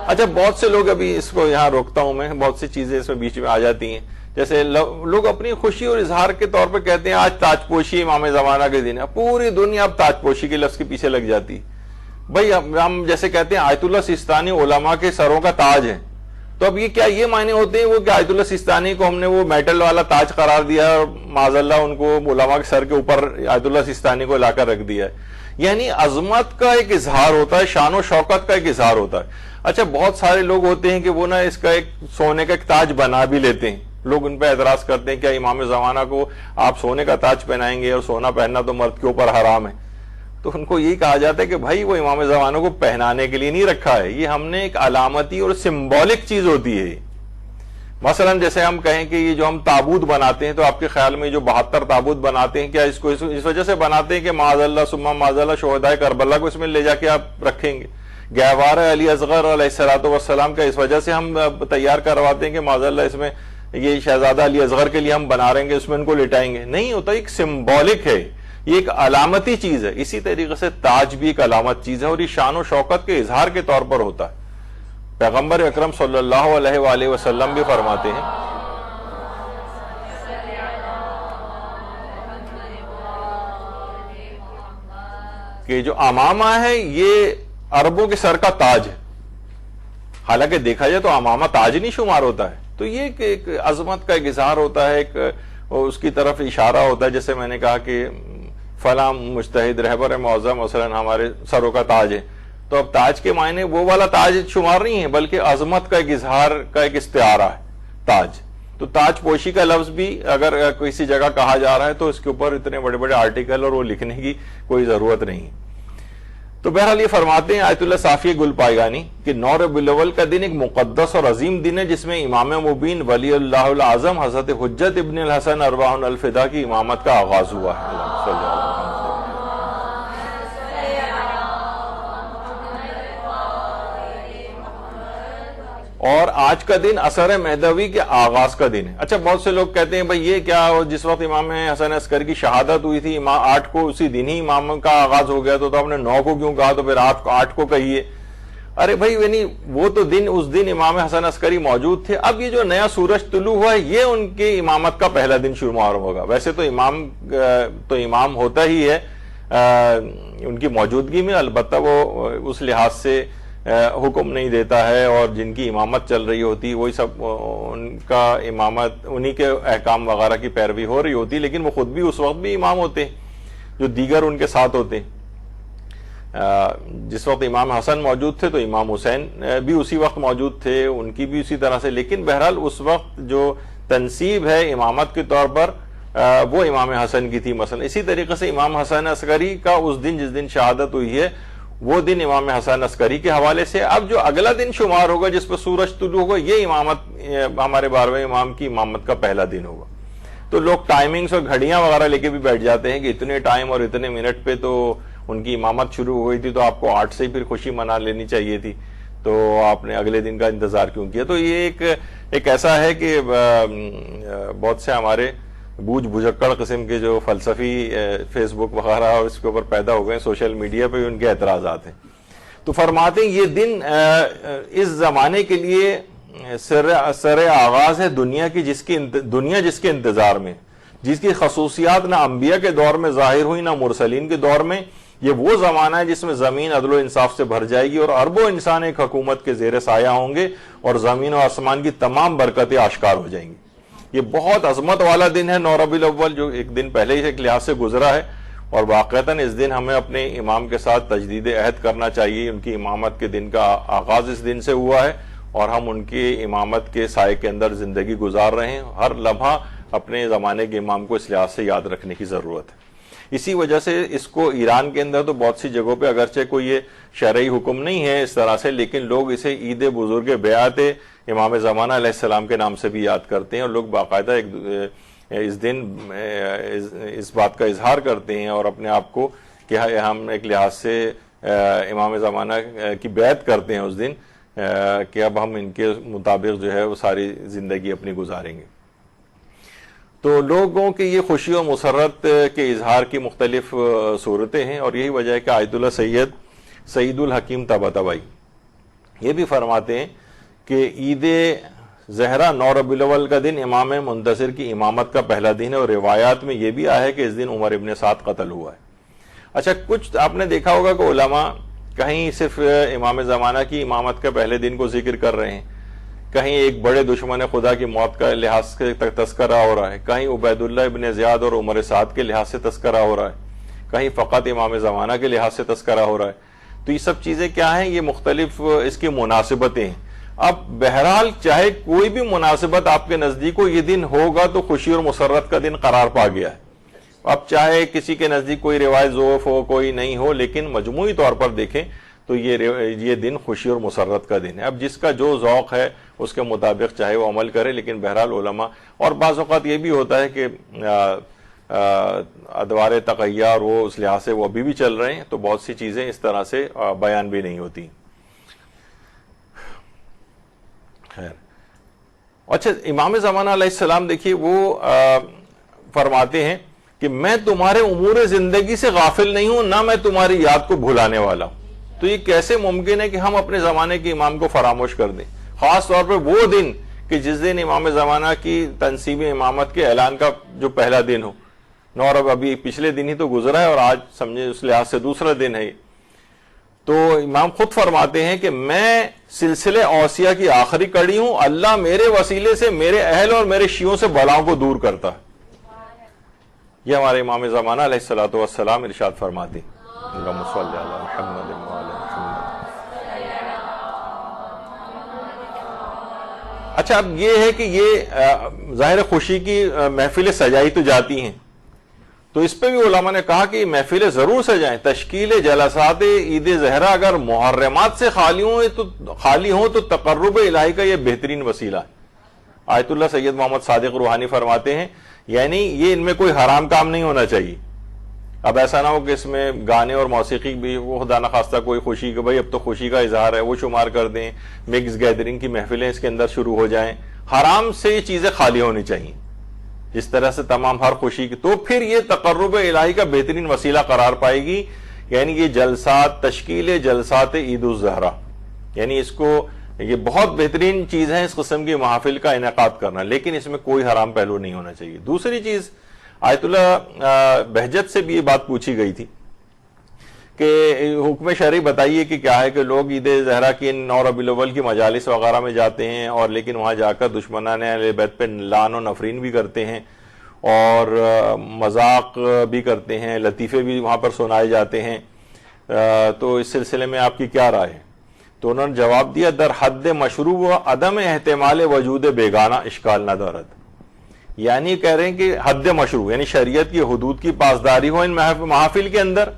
اچھا، بہت سے لوگ، ابھی اس کو یہاں روکتا ہوں میں، بہت سی چیزیں اس میں بیچ میں آ جاتی ہیں، جیسے لوگ اپنی خوشی اور اظہار کے طور پہ کہتے ہیں آج تاج پوشی امام زمانہ کے دن ہے، پوری دنیا اب تاج پوشی کے لفظ کے پیچھے لگ جاتی۔ بھائی ہم جیسے کہتے ہیں آیت اللہ سیستانی علماء کے سروں کا تاج ہے، تو اب یہ کیا یہ معنی ہوتے ہیں وہ کہ آیت اللہ سیستانی کو ہم نے وہ میٹل والا تاج قرار دیا ہے اور معاذ اللہ ان کو علماء کے سر کے اوپر آیت اللہ سیستانی کو لا کر رکھ دیا ہے؟ یعنی عظمت کا ایک اظہار ہوتا ہے، شان و شوکت کا ایک اظہار ہوتا ہے۔ اچھا، بہت سارے لوگ ہوتے ہیں کہ وہ نا اس کا ایک سونے کا ایک تاج بنا بھی لیتے ہیں، لوگ ان پہ اعتراض کرتے ہیں کیا امام زمانہ کو آپ سونے کا تاج پہنائیں گے، اور سونا پہننا تو مرد کے اوپر حرام ہے؟ تو ان کو یہی کہا جاتا ہے کہ بھائی وہ امام زمانہ کو پہنانے کے لیے نہیں رکھا ہے، یہ ہم نے ایک علامتی اور سمبولک چیز ہوتی ہے۔ مثلا جیسے ہم کہیں کہ یہ جو ہم تابوت بناتے ہیں، تو آپ کے خیال میں جو 72 تابوت بناتے ہیں، کیا اس کو اس وجہ سے بناتے ہیں کہ معاذ اللہ ثم معاذ اللہ شہدائے کربلا کو اس میں لے جا کے آپ رکھیں گے؟ گہوار علی اصغر علیہ الصلوۃ والسلام کا اس وجہ سے ہم تیار کرواتے ہیں کہ معاذ اللہ اس میں یہ شہزادہ علی اصغر کے لیے ہم بنا رہیں گے، اس میں ان کو لٹائیں گے؟ نہیں ہوتا، ایک سمبولک ہے، یہ ایک علامتی چیز ہے۔ اسی طریقے سے تاج بھی ایک علامت چیز ہے، اور یہ شان و شوکت کے اظہار کے طور پر ہوتا ہے۔ پیغمبر اکرم صلی اللہ علیہ وآلہ وسلم بھی فرماتے ہیں کہ جو امامہ ہے یہ عربوں کے سر کا تاج ہے، حالانکہ دیکھا جائے تو امامہ تاج نہیں شمار ہوتا ہے، تو یہ ایک عظمت کا ایک اظہار ہوتا ہے، ایک اس کی طرف اشارہ ہوتا ہے۔ جیسے میں نے کہا کہ فلاں مجتہد رہبر معظم مثلا ہمارے سروں کا تاج ہے، تو اب تاج کے معنی وہ والا تاج شمار نہیں ہے، بلکہ عظمت کا ایک اظہار کا ایک استعارہ ہے تاج۔ تو تاج پوشی کا لفظ بھی اگر کسی جگہ کہا جا رہا ہے تو اس کے اوپر اتنے بڑے بڑے آرٹیکل اور وہ لکھنے کی کوئی ضرورت نہیں۔ تو بہرحال یہ فرماتے ہیں آیت اللہ صافی گل پائگانی کہ 9 ربیع الاول کا دن ایک مقدس اور عظیم دن ہے، جس میں امام مبین ولی اللہ العظم حضرت حجت ابن الحسن ارواح الفدا کی امامت کا آغاز ہوا ہے۔ اللہم صلی علی محمد۔ اور آج کا دن اثر مہدوی کے آغاز کا دن ہے۔ اچھا، بہت سے لوگ کہتے ہیں بھئی یہ کیا، جس وقت امام حسن عسکری کی شہادت ہوئی تھی 8 کو، اسی دن ہی امام کا آغاز ہو گیا، تو آپ نے 9 کو کیوں کہا، تو پھر 8 کو کہیے؟ ارے بھائی یعنی وہ تو دن اس دن امام حسن عسکری موجود تھے، اب یہ جو نیا سورج طلوع ہوا ہے یہ ان کی امامت کا پہلا دن شمار ہوگا۔ ویسے تو امام ہوتا ہی ہے ان کی موجودگی میں، البتہ وہ اس لحاظ سے حکم نہیں دیتا ہے، اور جن کی امامت چل رہی ہوتی وہی سب ان کا امامت انہی کے احکام وغیرہ کی پیروی ہو رہی ہوتی، لیکن وہ خود بھی اس وقت بھی امام ہوتے ہیں جو دیگر ان کے ساتھ ہوتے ہیں۔ جس وقت امام حسن موجود تھے تو امام حسین بھی اسی وقت موجود تھے، ان کی بھی اسی طرح سے، لیکن بہرحال اس وقت جو تنصیب ہے امامت کے طور پر وہ امام حسن کی تھی۔ مثلا اسی طریقے سے امام حسن عسکری کا اس دن جس دن شہادت ہوئی ہے وہ دن امام حسن عسکری کے حوالے سے. اب جو اگلا دن شمار ہوگا جس پر سورج طلوع ہوگا، یہ امامت ہمارے 12ویں امام کی امامت کا پہلا دن ہوگا. تو لوگ ٹائمنگز اور گھڑیاں وغیرہ لے کے بھی بیٹھ جاتے ہیں کہ اتنے ٹائم اور اتنے منٹ پہ تو ان کی امامت شروع ہو گئی تھی، تو آپ کو 8 سے ہی پھر خوشی منا لینی چاہیے تھی، تو آپ نے اگلے دن کا انتظار کیوں کیا؟ تو یہ ایک ایسا ہے کہ بہت سے ہمارے بوجھ بجکڑ قسم کے جو فلسفی فیس بک وغیرہ اور اس کے اوپر پیدا ہو گئے، سوشل میڈیا پہ ان کے اعتراضات ہیں. تو فرماتے ہیں یہ دن اس زمانے کے لیے سر آغاز ہے دنیا کی، دنیا جس کے انتظار میں، جس کی خصوصیات نہ انبیاء کے دور میں ظاہر ہوئی نہ مرسلین کے دور میں. یہ وہ زمانہ ہے جس میں زمین عدل و انصاف سے بھر جائے گی اور اربوں انسان ایک حکومت کے زیر سایہ ہوں گے اور زمین و آسمان کی تمام برکتیں آشکار ہو جائیں گی. یہ بہت عظمت والا دن ہے 9 ربیع الاول، جو ایک دن پہلے ہی ایک لحاظ سے گزرا ہے، اور واقعتاً اس دن ہمیں اپنے امام کے ساتھ تجدید عہد کرنا چاہیے. ان کی امامت کے دن کا آغاز اس دن سے ہوا ہے اور ہم ان کی امامت کے سائے کے اندر زندگی گزار رہے ہیں. ہر لمحہ اپنے زمانے کے امام کو اس لحاظ سے یاد رکھنے کی ضرورت ہے. اسی وجہ سے اس کو ایران کے اندر تو بہت سی جگہوں پہ اگرچہ کوئی یہ شرعی حکم نہیں ہے اس طرح سے، لیکن لوگ اسے عید بزرگ بیعت امام زمانہ علیہ السلام کے نام سے بھی یاد کرتے ہیں، اور لوگ باقاعدہ اس دن اس بات کا اظہار کرتے ہیں اور اپنے آپ کو کہ ہم ایک لحاظ سے امام زمانہ کی بیعت کرتے ہیں اس دن، کہ اب ہم ان کے مطابق جو ہے وہ ساری زندگی اپنی گزاریں گے. تو لوگوں کی یہ خوشی و مسرت کے اظہار کی مختلف صورتیں ہیں، اور یہی وجہ ہے کہ آیت اللہ سعید الحکیم طباطبائی یہ بھی فرماتے ہیں کہ عید زہرا 9 ربیع الاول کا دن امام منتصر کی امامت کا پہلا دن ہے، اور روایات میں یہ بھی آیا ہے کہ اس دن عمر ابن سعد قتل ہوا ہے. اچھا، کچھ آپ نے دیکھا ہوگا کہ علماء کہیں صرف امام زمانہ کی امامت کے پہلے دن کو ذکر کر رہے ہیں، کہیں ایک بڑے دشمن خدا کی موت کا لحاظ سے تذکرہ ہو رہا ہے، کہیں عبید اللہ ابن زیاد اور عمر سعد کے لحاظ سے تذکرہ ہو رہا ہے، کہیں فقط امام زمانہ کے لحاظ سے تذکرہ ہو رہا ہے. تو یہ سب چیزیں کیا ہیں؟ یہ مختلف اس کی مناسبتیں ہیں. اب بہرحال چاہے کوئی بھی مناسبت آپ کے نزدیک ہو، یہ دن ہوگا تو خوشی اور مسرت کا دن قرار پا گیا ہے. اب چاہے کسی کے نزدیک کوئی روایت ضعف ہو، کوئی نہیں ہو، لیکن مجموعی طور پر دیکھیں تو یہ دن خوشی اور مسرت کا دن ہے. اب جس کا جو ذوق ہے اس کے مطابق چاہے وہ عمل کرے، لیکن بہرحال علماء، اور بعض اوقات یہ بھی ہوتا ہے کہ ادوار تقیہ اور وہ اس لحاظ سے وہ ابھی بھی چل رہے ہیں، تو بہت سی چیزیں اس طرح سے بیان بھی نہیں ہوتی. خیر، اچھا، امام زمانہ علیہ السلام دیکھیے وہ فرماتے ہیں کہ میں تمہارے امور زندگی سے غافل نہیں ہوں، نہ میں تمہاری یاد کو بھلانے والا ہوں. تو یہ کیسے ممکن ہے کہ ہم اپنے زمانے کے امام کو فراموش کر دیں، خاص طور پہ وہ دن کہ جس دن امام زمانہ کی تنصیب امامت کے اعلان کا جو پہلا دن ہو. 9 ربیع ابھی پچھلے دن ہی تو گزرا ہے اور آج سمجھے اس لحاظ سے دوسرا دن ہے. تو امام خود فرماتے ہیں کہ میں سلسلے اوصیہ کی آخری کڑی ہوں، اللہ میرے وسیلے سے میرے اہل اور میرے شیعوں سے بلاؤں کو دور کرتا ہے. یہ ہمارے امام زمانہ علیہ السلام ارشاد فرماتے ہیں. اللہم صلی علی محمد وعلی محمد. اچھا، اب یہ ہے کہ یہ ظاہر خوشی کی محفلیں سجائی تو جاتی ہیں، تو اس پہ بھی علماء نے کہا کہ محفلیں ضرور سجائیں. تشکیل جلسات عید زہرا اگر محرمات سے خالی ہوں تو تقرب الہی کا یہ بہترین وسیلہ ہے. آیت اللہ سید محمد صادق روحانی فرماتے ہیں یعنی یہ ان میں کوئی حرام کام نہیں ہونا چاہیے. اب ایسا نہ ہو کہ اس میں گانے اور موسیقی بھی، وہ خدا نخواستہ کوئی خوشی کہ بھائی اب تو خوشی کا اظہار ہے وہ شمار کر دیں، مکس گیدرنگ کی محفلیں اس کے اندر شروع ہو جائیں. حرام سے یہ چیزیں خالی ہونی چاہیے جس طرح سے تمام ہر خوشی کی. تو پھر یہ تقرب الہی کا بہترین وسیلہ قرار پائے گی. یعنی یہ جلسات، تشکیل جلسات عید الزہرا، یعنی اس کو یہ بہت بہترین چیز ہے اس قسم کی محافل کا انعقاد کرنا، لیکن اس میں کوئی حرام پہلو نہیں ہونا چاہیے. دوسری چیز، آیت اللہ بہجت سے بھی یہ بات پوچھی گئی تھی کہ حکم شرعی بتائیے کہ کیا ہے کہ لوگ عید زہرا کی 9 ربیع الاول کی مجالس وغیرہ میں جاتے ہیں اور لیکن وہاں جا کر دشمنان اہل بیت پہ لعن و نفرین بھی کرتے ہیں اور مذاق بھی کرتے ہیں، لطیفے بھی وہاں پر سنائے جاتے ہیں. تو اس سلسلے میں آپ کی کیا رائے ہے؟ تو انہوں نے جواب دیا، در حد مشروع و عدم احتمال وجود بیگانہ اشکال نہ دارد. یعنی کہہ رہے ہیں کہ حد مشروع یعنی شریعت کی حدود کی پاسداری ہو ان محافل کے اندر،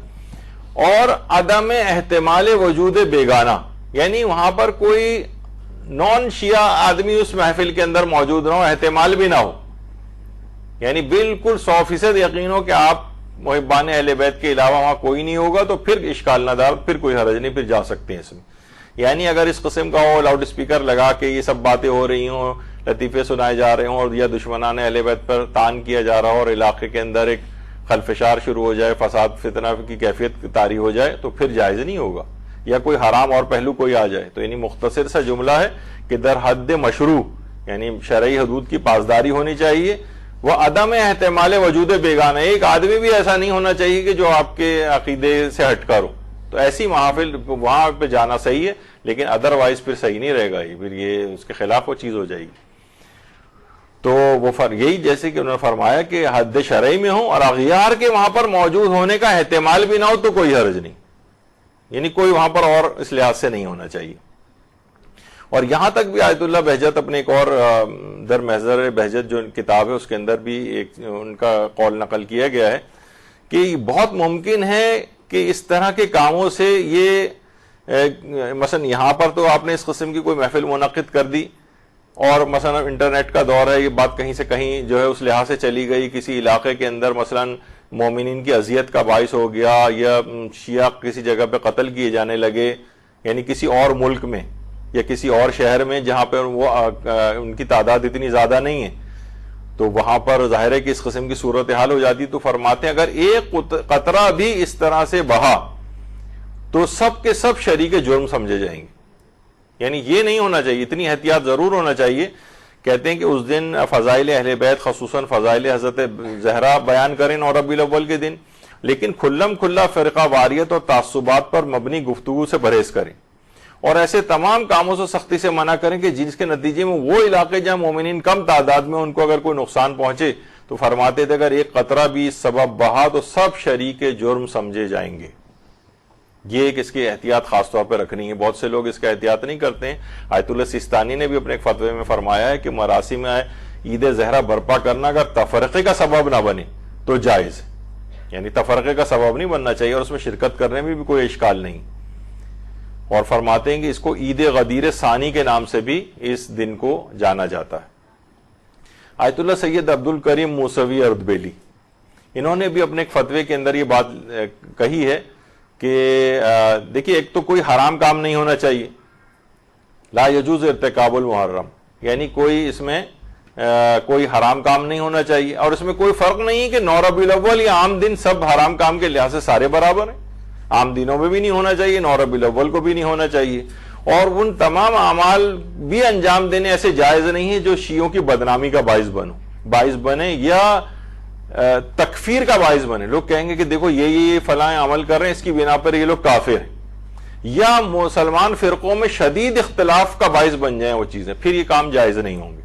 اور عدم احتمال وجود بیگانہ، یعنی وہاں پر کوئی نان شیعہ آدمی اس محفل کے اندر موجود نہ ہو، احتمال بھی نہ ہو، یعنی بالکل 100% یقین ہو کہ آپ محبان اہل بیت کے علاوہ وہاں کوئی نہیں ہوگا، تو پھر اشکال نہ دار، پھر کوئی حرج نہیں، پھر جا سکتے ہیں اس میں۔ یعنی اگر اس قسم کا ہو، لاؤڈ اسپیکر لگا کے یہ سب باتیں ہو رہی ہوں، لطیفے سنائے جا رہے ہوں، اور یا دشمنان اہل بیت پر تان کیا جا رہا ہو، اور علاقے کے اندر ایک خلفشار شروع ہو جائے، فساد فتنہ کی کیفیت طاری ہو جائے، تو پھر جائز نہیں ہوگا، یا کوئی حرام اور پہلو کوئی آ جائے۔ تو یعنی مختصر سا جملہ ہے کہ در حد مشروع، یعنی شرعی حدود کی پاسداری ہونی چاہیے، وہ عدم احتمال وجود بیگانہ، ایک آدمی بھی ایسا نہیں ہونا چاہیے کہ جو آپ کے عقیدے سے ہٹ کر ہو، تو ایسی محافل وہاں پہ جانا صحیح ہے، لیکن ادروائز پھر صحیح نہیں رہے گا، پھر یہ اس کے خلاف وہ چیز ہو جائے گی۔ تو وہ یہی جیسے کہ انہوں نے فرمایا کہ حد شرعی میں ہو اور اغیار کے وہاں پر موجود ہونے کا احتمال بھی نہ ہو تو کوئی حرج نہیں، یعنی کوئی وہاں پر اور اس لحاظ سے نہیں ہونا چاہیے۔ اور یہاں تک بھی آیت اللہ بہجت اپنے ایک اور در محضر بہجت جو کتاب ہے اس کے اندر بھی ایک ان کا قول نقل کیا گیا ہے کہ بہت ممکن ہے کہ اس طرح کے کاموں سے یہ مثلا یہاں پر تو آپ نے اس قسم کی کوئی محفل منعقد کر دی، اور مثلا انٹرنیٹ کا دور ہے، یہ بات کہیں سے کہیں جو ہے اس لحاظ سے چلی گئی، کسی علاقے کے اندر مثلا مومنین کی اذیت کا باعث ہو گیا، یا شیعہ کسی جگہ پہ قتل کیے جانے لگے، یعنی کسی اور ملک میں یا کسی اور شہر میں جہاں پہ وہ ان کی تعداد اتنی زیادہ نہیں ہے، تو وہاں پر ظاہر ہے کہ اس قسم کی صورتحال ہو جاتی۔ تو فرماتے ہیں اگر ایک قطرہ بھی اس طرح سے بہا تو سب کے سب شریک جرم سمجھے جائیں گے، یعنی یہ نہیں ہونا چاہیے، اتنی احتیاط ضرور ہونا چاہیے۔ کہتے ہیں کہ اس دن فضائل اہل بیت خصوصاً فضائل حضرت زہرا بیان کریں اور ربیع الاول کے دن، لیکن کھلم کھلا فرقہ واریت اور تعصبات پر مبنی گفتگو سے پرہیز کریں، اور ایسے تمام کاموں سے سختی سے منع کریں کہ جس کے نتیجے میں وہ علاقے جہاں مومنین کم تعداد میں ان کو اگر کوئی نقصان پہنچے، تو فرماتے تھے اگر ایک قطرہ بھی اس سبب بہا تو سب شریک جرم سمجھے جائیں گے۔ یہ ایک اس کی احتیاط خاص طور پہ رکھنی ہے، بہت سے لوگ اس کا احتیاط نہیں کرتے ہیں۔ آیت اللہ سیستانی نے بھی اپنے ایک فتوے میں فرمایا ہے کہ مراسم میں عید زہرا برپا کرنا اگر تفرقے کا سبب نہ بنے تو جائز، یعنی تفرقے کا سبب نہیں بننا چاہیے، اور اس میں شرکت کرنے میں بھی کوئی اشکال نہیں۔ اور فرماتے ہیں کہ اس کو عید غدیر ثانی کے نام سے بھی اس دن کو جانا جاتا ہے۔ آیت اللہ سید عبد الکریم موسوی اردبیلی، انہوں نے بھی اپنے ایک فتوے کے اندر یہ بات کہی ہے کہ دیکھیے ایک تو کوئی حرام کام نہیں ہونا چاہیے، لا یجوز ارتکاب المحرم، یعنی کوئی اس میں کوئی حرام کام نہیں ہونا چاہیے، اور اس میں کوئی فرق نہیں کہ 9 ربیع الاول یا عام دن سب حرام کام کے لحاظ سے سارے برابر ہیں، عام دنوں میں بھی نہیں ہونا چاہیے، 9 ربیع الاول کو بھی نہیں ہونا چاہیے، اور ان تمام اعمال بھی انجام دینے ایسے جائز نہیں ہیں جو شیعوں کی بدنامی کا باعث بنے یا تکفیر کا باعث بنے۔ لوگ کہیں گے کہ دیکھو یہ فلاں عمل کر رہے ہیں، اس کی بنا پر یہ لوگ کافر ہیں، یا مسلمان فرقوں میں شدید اختلاف کا باعث بن جائیں وہ چیزیں، پھر یہ کام جائز نہیں ہوں گے۔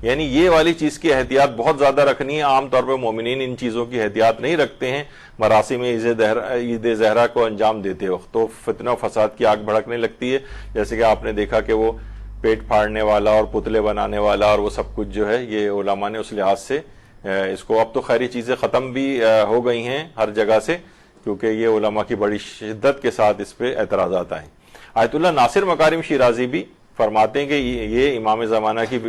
یعنی یہ والی چیز کی احتیاط بہت زیادہ رکھنی ہے۔ عام طور پہ مومنین ان چیزوں کی احتیاط نہیں رکھتے ہیں مراسم عید زہرا کو انجام دیتے وقت، تو فتنہ و فساد کی آگ بھڑکنے لگتی ہے، جیسے کہ آپ نے دیکھا کہ وہ پیٹ پھاڑنے والا اور پتلے بنانے والا اور وہ سب کچھ جو ہے، یہ علماء نے اس لحاظ سے اس کو، اب تو خیری چیزیں ختم بھی ہو گئی ہیں ہر جگہ سے، کیونکہ یہ علماء کی بڑی شدت کے ساتھ اس پہ اعتراضات آئے۔ آیت اللہ ناصر مکارم شیرازی بھی فرماتے ہیں کہ یہ امام زمانہ کی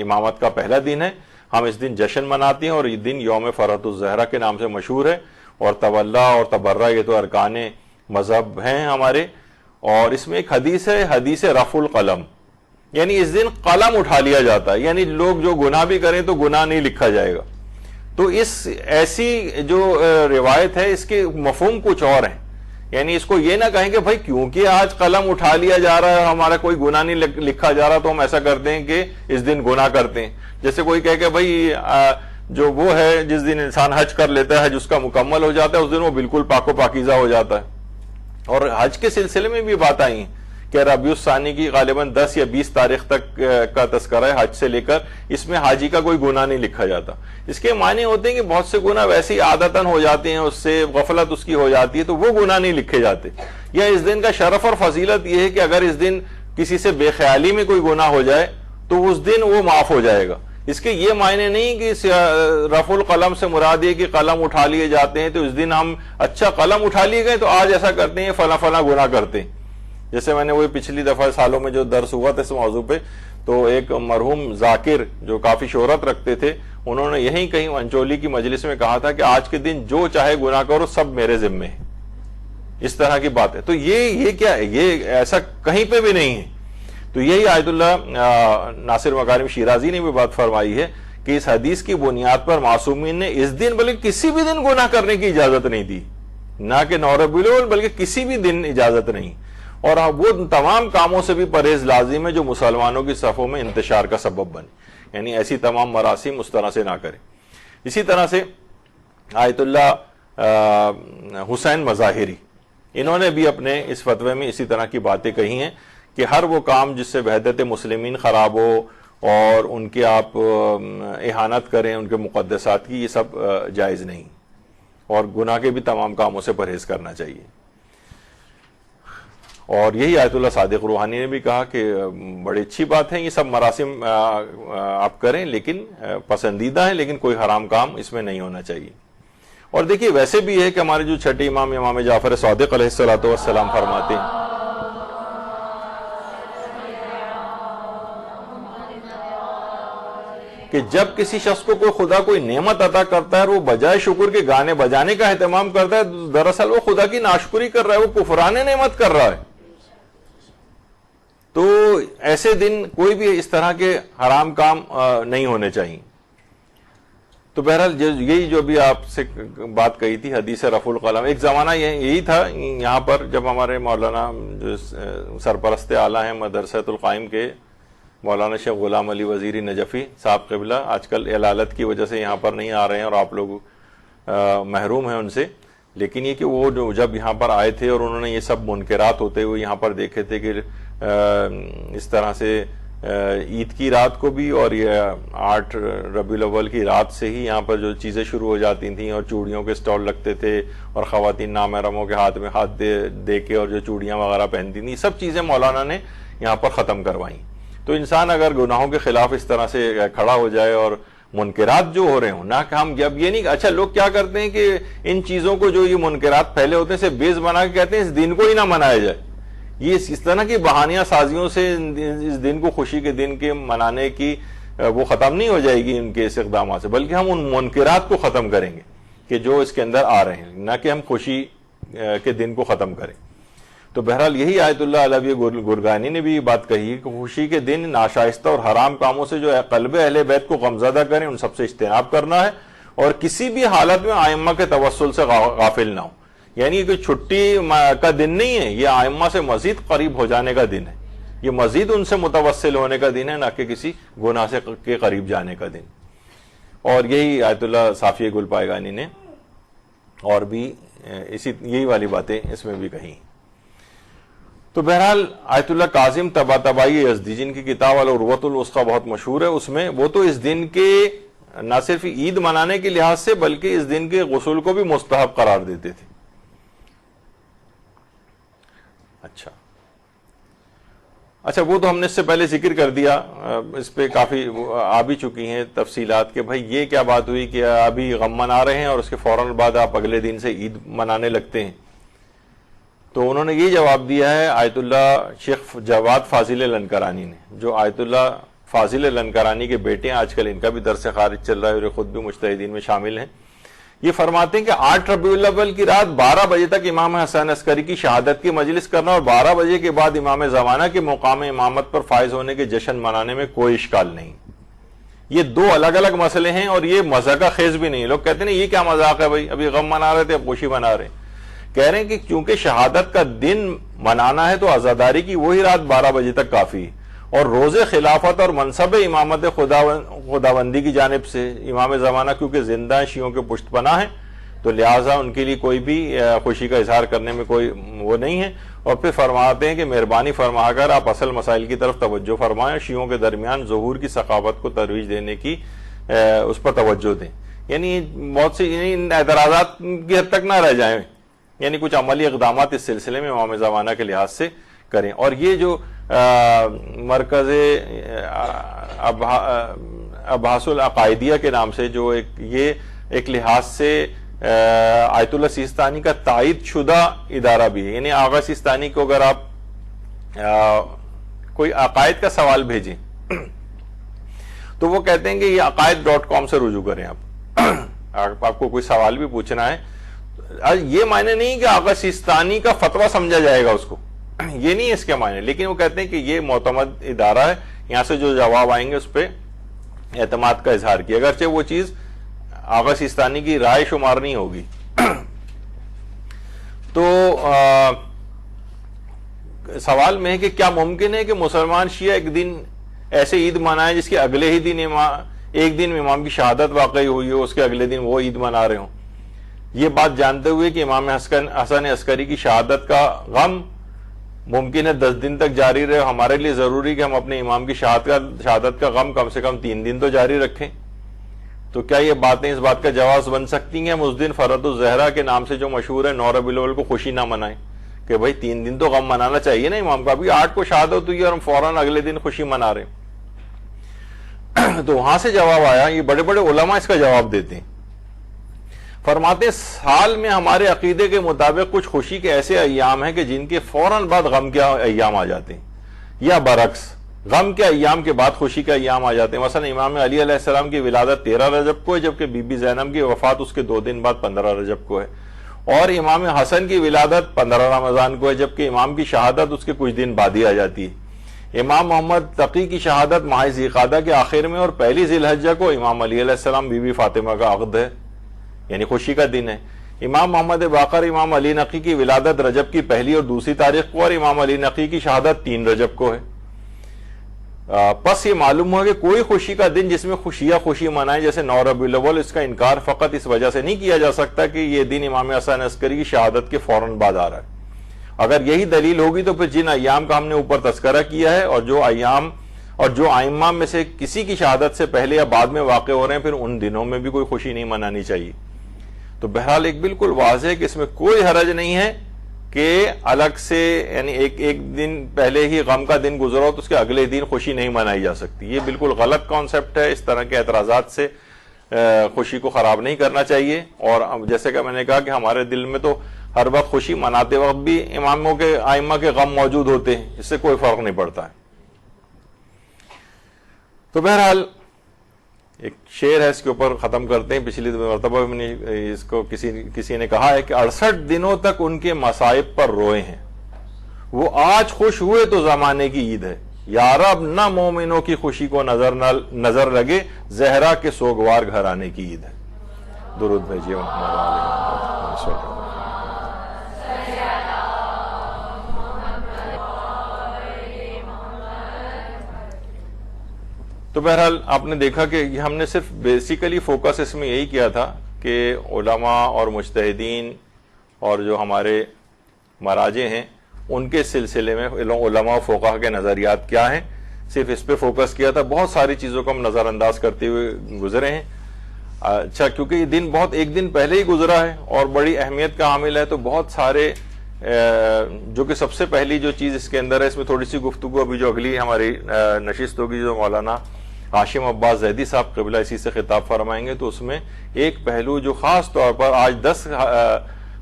امامت کا پہلا دن ہے، ہم اس دن جشن مناتے ہیں، اور یہ دن یوم فرحت الزہرا کے نام سے مشہور ہے، اور تولا اور تبرہ یہ تو ارکان مذہب ہیں ہمارے۔ اور اس میں ایک حدیث ہے، حدیث رفع القلم، یعنی اس دن قلم اٹھا لیا جاتا ہے، یعنی لوگ جو گناہ بھی کریں تو گناہ نہیں لکھا جائے گا۔ تو اس ایسی جو روایت ہے اس کے مفہوم کچھ اور ہیں، یعنی اس کو یہ نہ کہیں کہ بھائی کیونکہ آج قلم اٹھا لیا جا رہا ہے اور ہمارا کوئی گناہ نہیں لکھا جا رہا تو ہم ایسا کرتے ہیں کہ اس دن گناہ کرتے ہیں۔ جیسے کوئی کہے کہ بھائی جو وہ ہے جس دن انسان حج کر لیتا ہے، حج اس کا مکمل ہو جاتا ہے، اس دن وہ بالکل پاک و پاکیزہ ہو جاتا ہے۔ اور حج کے سلسلے میں بھی بات آئی ہیں کہ ربیع الثانی کی غالباً 10 یا 20 تاریخ تک کا تذکرہ ہے حج سے لے کر، اس میں حاجی کا کوئی گناہ نہیں لکھا جاتا۔ اس کے معنی ہوتے ہیں کہ بہت سے گناہ ویسے ہی عادتاً ہو جاتے ہیں، اس سے غفلت اس کی ہو جاتی ہے، تو وہ گناہ نہیں لکھے جاتے۔ یا اس دن کا شرف اور فضیلت یہ ہے کہ اگر اس دن کسی سے بے خیالی میں کوئی گناہ ہو جائے تو اس دن وہ معاف ہو جائے گا، اس کے یہ معنی نہیں کہ رفع القلم سے مراد یہ کہ قلم اٹھا لیے جاتے ہیں تو اس دن ہم اچھا قلم اٹھا لیے گئے تو آج ایسا کرتے ہیں فلاں فلاں گناہ کرتے ہیں. جیسے میں نے وہی پچھلی دفعہ سالوں میں جو درس ہوا تھا اس موضوع پہ، تو ایک مرحوم ذاکر جو کافی شہرت رکھتے تھے، انہوں نے یہیں کہیں انچولی کی مجلس میں کہا تھا کہ آج کے دن جو چاہے گناہ کرو سب میرے ذمے ہے. اس طرح کی بات ہے. تو یہ کیا ہے؟ یہ ایسا کہیں پہ بھی نہیں ہے. تو یہی آیت اللہ ناصر مکارم شیرازی نے بھی بات فرمائی ہے کہ اس حدیث کی بنیاد پر معصومین نے اس دن بلکہ کسی بھی دن گناہ کرنے کی اجازت نہیں دی، نہ کہ 9 ربیع الاول بلکہ کسی بھی دن اجازت نہیں. اور وہ تمام کاموں سے بھی پرہیز لازم ہے جو مسلمانوں کی صفوں میں انتشار کا سبب بنے، یعنی ایسی تمام مراسم اس طرح سے نہ کریں. اسی طرح سے آیت اللہ حسین مظاہری، انہوں نے بھی اپنے اس فتوے میں اسی طرح کی باتیں کہی ہیں کہ ہر وہ کام جس سے وحدت مسلمین خراب ہو اور ان کی آپ اہانت کریں ان کے مقدسات کی، یہ سب جائز نہیں، اور گناہ کے بھی تمام کاموں سے پرہیز کرنا چاہیے. اور یہی آیت اللہ صادق روحانی نے بھی کہا کہ بڑی اچھی بات ہے یہ سب مراسم آپ کریں، لیکن پسندیدہ ہیں، لیکن کوئی حرام کام اس میں نہیں ہونا چاہیے. اور دیکھیے ویسے بھی ہے کہ ہمارے جو چھٹے امام جعفر صادق علیہ السلام فرماتے ہیں کہ جب کسی شخص کو کوئی خدا کوئی نعمت عطا کرتا ہے اور وہ بجائے شکر کے گانے بجانے کا اہتمام کرتا ہے، دراصل وہ خدا کی ناشکری کر رہا ہے، وہ کفران نعمت کر رہا ہے. تو ایسے دن کوئی بھی اس طرح کے حرام کام نہیں ہونے چاہیے. تو بہرحال یہی جو بھی آپ سے بات کہی تھی حدیث رفع القلم، ایک زمانہ یہی تھا یہاں پر جب ہمارے مولانا جو سرپرست اعلیٰ ہیں مدرسۃ القائم کے مولانا شیخ غلام علی وزیری نجفی صاحب قبلہ آج کل علالت کی وجہ سے یہاں پر نہیں آ رہے ہیں اور آپ لوگ محروم ہیں ان سے، لیکن یہ کہ وہ جو جب یہاں پر آئے تھے اور انہوں نے یہ سب منکرات ہوتے ہوئے یہاں پر دیکھے تھے کہ اس طرح سے عید کی رات کو بھی اور یہ 8 ربیع الاول کی رات سے ہی یہاں پر جو چیزیں شروع ہو جاتی تھیں اور چوڑیوں کے سٹال لگتے تھے اور خواتین نامحرموں کے ہاتھ میں ہاتھ دے کے اور جو چوڑیاں وغیرہ پہنتی تھیں، سب چیزیں مولانا نے یہاں پر ختم کروائیں. تو انسان اگر گناہوں کے خلاف اس طرح سے کھڑا ہو جائے اور منکرات جو ہو رہے ہوں، نہ کہ ہم جب یہ نہیں، اچھا لوگ کیا کرتے ہیں کہ ان چیزوں کو جو یہ منکرات پھیلے ہوتے ہیں اسے بیس بنا کے کہتے ہیں اس دن کو ہی نہ منایا جائے. یہ اس طرح کی بہانیاں سازیوں سے اس دن کو خوشی کے دن کے منانے کی وہ ختم نہیں ہو جائے گی ان کے اس اقدامات سے، بلکہ ہم ان منکرات کو ختم کریں گے کہ جو اس کے اندر آ رہے ہیں، نہ کہ ہم خوشی کے دن کو ختم کریں. تو بہرحال یہی آیت اللہ علوی گرگانی نے بھی یہ بات کہی کہ خوشی کے دن ناشائستہ اور حرام کاموں سے جو قلب اہل بیت کو غمزدہ کریں ان سب سے اجتناب کرنا ہے، اور کسی بھی حالت میں ائمہ کے توسل سے غافل نہ ہو. یعنی یہ کوئی چھٹی کا دن نہیں ہے، یہ ائمہ سے مزید قریب ہو جانے کا دن ہے، یہ مزید ان سے متوسل ہونے کا دن ہے، نہ کہ کسی گناہ سے کے قریب جانے کا دن. اور یہی آیت اللہ صافی گل پائیگانی نے اور بھی یہی والی باتیں اس میں بھی کہی. تو بہرحال آیت اللہ کاظم طباطبائی یزدی جن کی کتاب العروۃ الوثقی بہت مشہور ہے، اس میں وہ تو اس دن کے نہ صرف عید منانے کے لحاظ سے بلکہ اس دن کے غسل کو بھی مستحب قرار دیتے تھے. اچھا وہ تو ہم نے اس سے پہلے ذکر کر دیا، اس پہ کافی آ بھی چکی ہیں تفصیلات کہ بھائی یہ کیا بات ہوئی کہ ابھی غم منا رہے ہیں اور اس کے فوراً بعد آپ اگلے دن سے عید منانے لگتے ہیں. تو انہوں نے یہ جواب دیا ہے آیت اللہ شیخ جواد فاضل لنکرانی نے، جو آیت اللہ فاضل لنکرانی کے بیٹے ہیں، آج کل ان کا بھی درس خارج چل رہا ہے اور خود بھی مجتہدین میں شامل ہیں. یہ فرماتے ہیں کہ 8 ربیع الاول کی رات 12 بجے تک امام حسین عسکری کی شہادت کی مجلس کرنا اور 12 بجے کے بعد امام زمانہ کے مقام امامت پر فائز ہونے کے جشن منانے میں کوئی اشکال نہیں. یہ دو الگ الگ مسئلے ہیں اور یہ مذاق خیز بھی نہیں. لوگ کہتے ہیں یہ کیا مذاق ہے بھائی، ابھی غم منا رہے تھے اب خوشی منا رہے ہیں. کہہ رہے ہیں کہ کیونکہ شہادت کا دن منانا ہے تو عزاداری کی وہی رات 12 بجے تک کافی ہے، اور روز خلافت اور منصب امامت خداوندی کی جانب سے امام زمانہ کیونکہ زندہ شیعوں کے پشت پناہ ہیں تو لہٰذا ان کے لیے کوئی بھی خوشی کا اظہار کرنے میں کوئی وہ نہیں ہے. اور پھر فرماتے ہیں کہ مہربانی فرما کر آپ اصل مسائل کی طرف توجہ فرمائیں، شیعوں کے درمیان ظہور کی ثقافت کو ترویج دینے کی اس پر توجہ دیں. یعنی بہت سی اعتراضات کی حد تک نہ رہ جائیں، یعنی کچھ عملی اقدامات اس سلسلے میں امام زمانہ کے لحاظ سے کریں. اور یہ جو مرکز ابحاث العقائدیہ کے نام سے، جو یہ ایک لحاظ سے آیت اللہ سیستانی کا تائید شدہ ادارہ بھی ہے. یعنی آغا سیستانی کو اگر آپ کوئی عقائد کا سوال بھیجیں تو وہ کہتے ہیں کہ یہ عقائد.com سے رجوع کریں. آپ کو کوئی سوال بھی پوچھنا ہے، یہ معنی نہیں کہ آغا سیستانی کا فتویٰ سمجھا جائے گا اس کو، یہ نہیں اس کے معنی، لیکن وہ کہتے ہیں کہ یہ معتمد ادارہ ہے، یہاں سے جو جواب آئیں گے اس پہ اعتماد کا اظہار کیا، اگرچہ وہ چیز آغا سیستانی کی رائے شمار نہیں ہوگی. تو سوال میں ہے کہ کیا ممکن ہے کہ مسلمان شیعہ ایک دن ایسے عید منائیں جس کے اگلے ہی دن ایک دن میں امام کی شہادت واقع ہوئی ہو، اس کے اگلے دن وہ عید منا رہے ہوں؟ یہ بات جانتے ہوئے کہ امام حسن عسکری کی شہادت کا غم ممکن ہے 10 دن تک جاری رہے، ہمارے لیے ضروری کہ ہم اپنے امام کی شہادت کا غم کم سے کم 3 دن تو جاری رکھیں. تو کیا یہ باتیں اس بات کا جواز بن سکتی ہیں ہم اس دن فرد الزہرا کے نام سے جو مشہور ہے 9 ربیع الاول کو خوشی نہ منائیں؟ کہ بھائی 3 دن تو غم منانا چاہیے نا امام کا، ابھی 8 کو شہادت ہوئی اور ہم فوراً اگلے دن خوشی منا رہے ہیں. تو وہاں سے جواب آیا، یہ بڑے بڑے علماء اس کا جواب دیتے ہیں. فرماتے ہیں سال میں ہمارے عقیدے کے مطابق کچھ خوشی کے ایسے ایام ہیں کہ جن کے فوراً بعد غم کے ایام آ جاتے ہیں، یا برعکس غم کے ایام کے بعد خوشی کے ایام آ جاتے ہیں. مثلا امام علی علیہ السلام کی ولادت 13 رجب کو ہے، جبکہ بی بی زینب کی وفات اس کے 2 دن بعد 15 رجب کو ہے. اور امام حسن کی ولادت 15 رمضان کو ہے، جبکہ امام کی شہادت اس کے کچھ دن بعد ہی آ جاتی ہے. امام محمد تقی کی شہادت ماہ ذی القعدہ کے آخر میں، اور 1 ذی الحجہ کو امام علی علیہ السلام بی بی فاطمہ کا عقد ہے، یعنی خوشی کا دن ہے. امام محمد باقر امام علی نقی کی ولادت رجب کی 1 اور 2 تاریخ کو، اور امام علی نقی کی شہادت 3 رجب کو ہے. پس یہ معلوم ہوا کہ کوئی خوشی کا دن جس میں خوشی منائیں جیسے 9 ربیع الاول، اس کا انکار فقط اس وجہ سے نہیں کیا جا سکتا کہ یہ دن امام حسن عسکری کی شہادت کے فوراً بعد آ رہا ہے. اگر یہی دلیل ہوگی تو پھر جن ایام کا ہم نے اوپر تذکرہ کیا ہے اور جو ائمہ میں سے کسی کی شہادت سے پہلے یا بعد میں واقع ہو رہے ہیں، پھر ان دنوں میں بھی کوئی خوشی نہیں منانی چاہیے. تو بہرحال ایک بالکل واضح ہے کہ اس میں کوئی حرج نہیں ہے کہ الگ سے، یعنی ایک دن پہلے ہی غم کا دن گزرا ہو تو اس کے اگلے دن خوشی نہیں منائی جا سکتی. یہ بالکل غلط کانسیپٹ ہے، اس طرح کے اعتراضات سے خوشی کو خراب نہیں کرنا چاہیے. اور جیسے کہ میں نے کہا کہ ہمارے دل میں تو ہر وقت خوشی مناتے وقت بھی اماموں کے ائمہ کے غم موجود ہوتے ہیں، اس سے کوئی فرق نہیں پڑتا ہے. تو بہرحال ایک شعر ہے، اس کے اوپر ختم کرتے ہیں. پچھلی مرتبہ میں نے اس کو کسی نے کہا ہے کہ 68 دنوں تک ان کے مصائب پر روئے ہیں، وہ آج خوش ہوئے تو زمانے کی عید ہے. یا رب نہ مومنوں کی خوشی کو نظر لگے، زہرا کے سوگوار گھرانے کی عید ہے. درود بھیجیے محمد علیہ. تو بہرحال آپ نے دیکھا کہ ہم نے صرف بیسیکلی فوکس اس میں یہی کیا تھا کہ علماء اور مجتہدین اور جو ہمارے مراجع ہیں ان کے سلسلے میں علماء و فقہا کے نظریات کیا ہیں، صرف اس پہ فوکس کیا تھا. بہت ساری چیزوں کو ہم نظر انداز کرتے ہوئے گزرے ہیں. اچھا، کیونکہ یہ دن بہت ایک دن پہلے ہی گزرا ہے اور بڑی اہمیت کا حامل ہے، تو بہت سارے جو کہ سب سے پہلی جو چیز اس کے اندر ہے، اس میں تھوڑی سی گفتگو ابھی جو اگلی ہماری نشست ہوگی جو مولانا ہاشم عباس زیدی صاحب قبلہ اسی سے خطاب فرمائیں گے، تو اس میں ایک پہلو جو خاص طور پر آج 10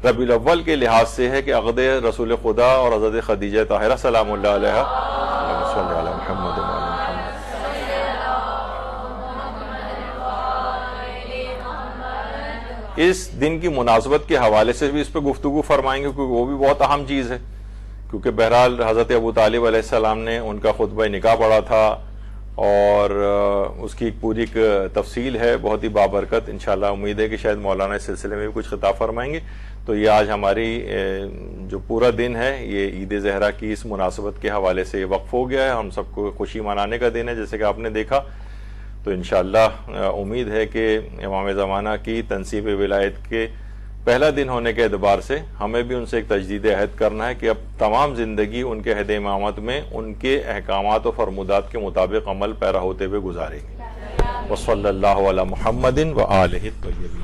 ربیع الاول کے لحاظ سے ہے کہ عقد رسول خدا اور حضرت خدیجہ طاہرہ سلام اللہ علیہا، اللہم صلی علی محمد وعلی محمد، اس دن کی مناسبت کے حوالے سے بھی اس پہ گفتگو فرمائیں گے، کیونکہ وہ بھی بہت اہم چیز ہے. کیونکہ بہرحال حضرت ابو طالب علیہ السلام نے ان کا خطبہ نکاح پڑھا تھا اور اس کی ایک پوری ایک تفصیل ہے بہت ہی بابرکت. انشاءاللہ امید ہے کہ شاید مولانا اس سلسلے میں بھی کچھ خطاب فرمائیں گے. تو یہ آج ہماری جو پورا دن ہے یہ عید زہرا کی اس مناسبت کے حوالے سے وقف ہو گیا ہے. ہم سب کو خوشی منانے کا دن ہے جیسے کہ آپ نے دیکھا. تو انشاءاللہ امید ہے کہ امام زمانہ کی تنصیب ولایت کے پہلا دن ہونے کے اعتبار سے ہمیں بھی ان سے ایک تجدید عہد کرنا ہے کہ اب تمام زندگی ان کے عہد امامت میں ان کے احکامات و فرمودات کے مطابق عمل پیرا ہوتے ہوئے گزاریں گے. وصلی اللہ علی محمد وآلہ الطیبین.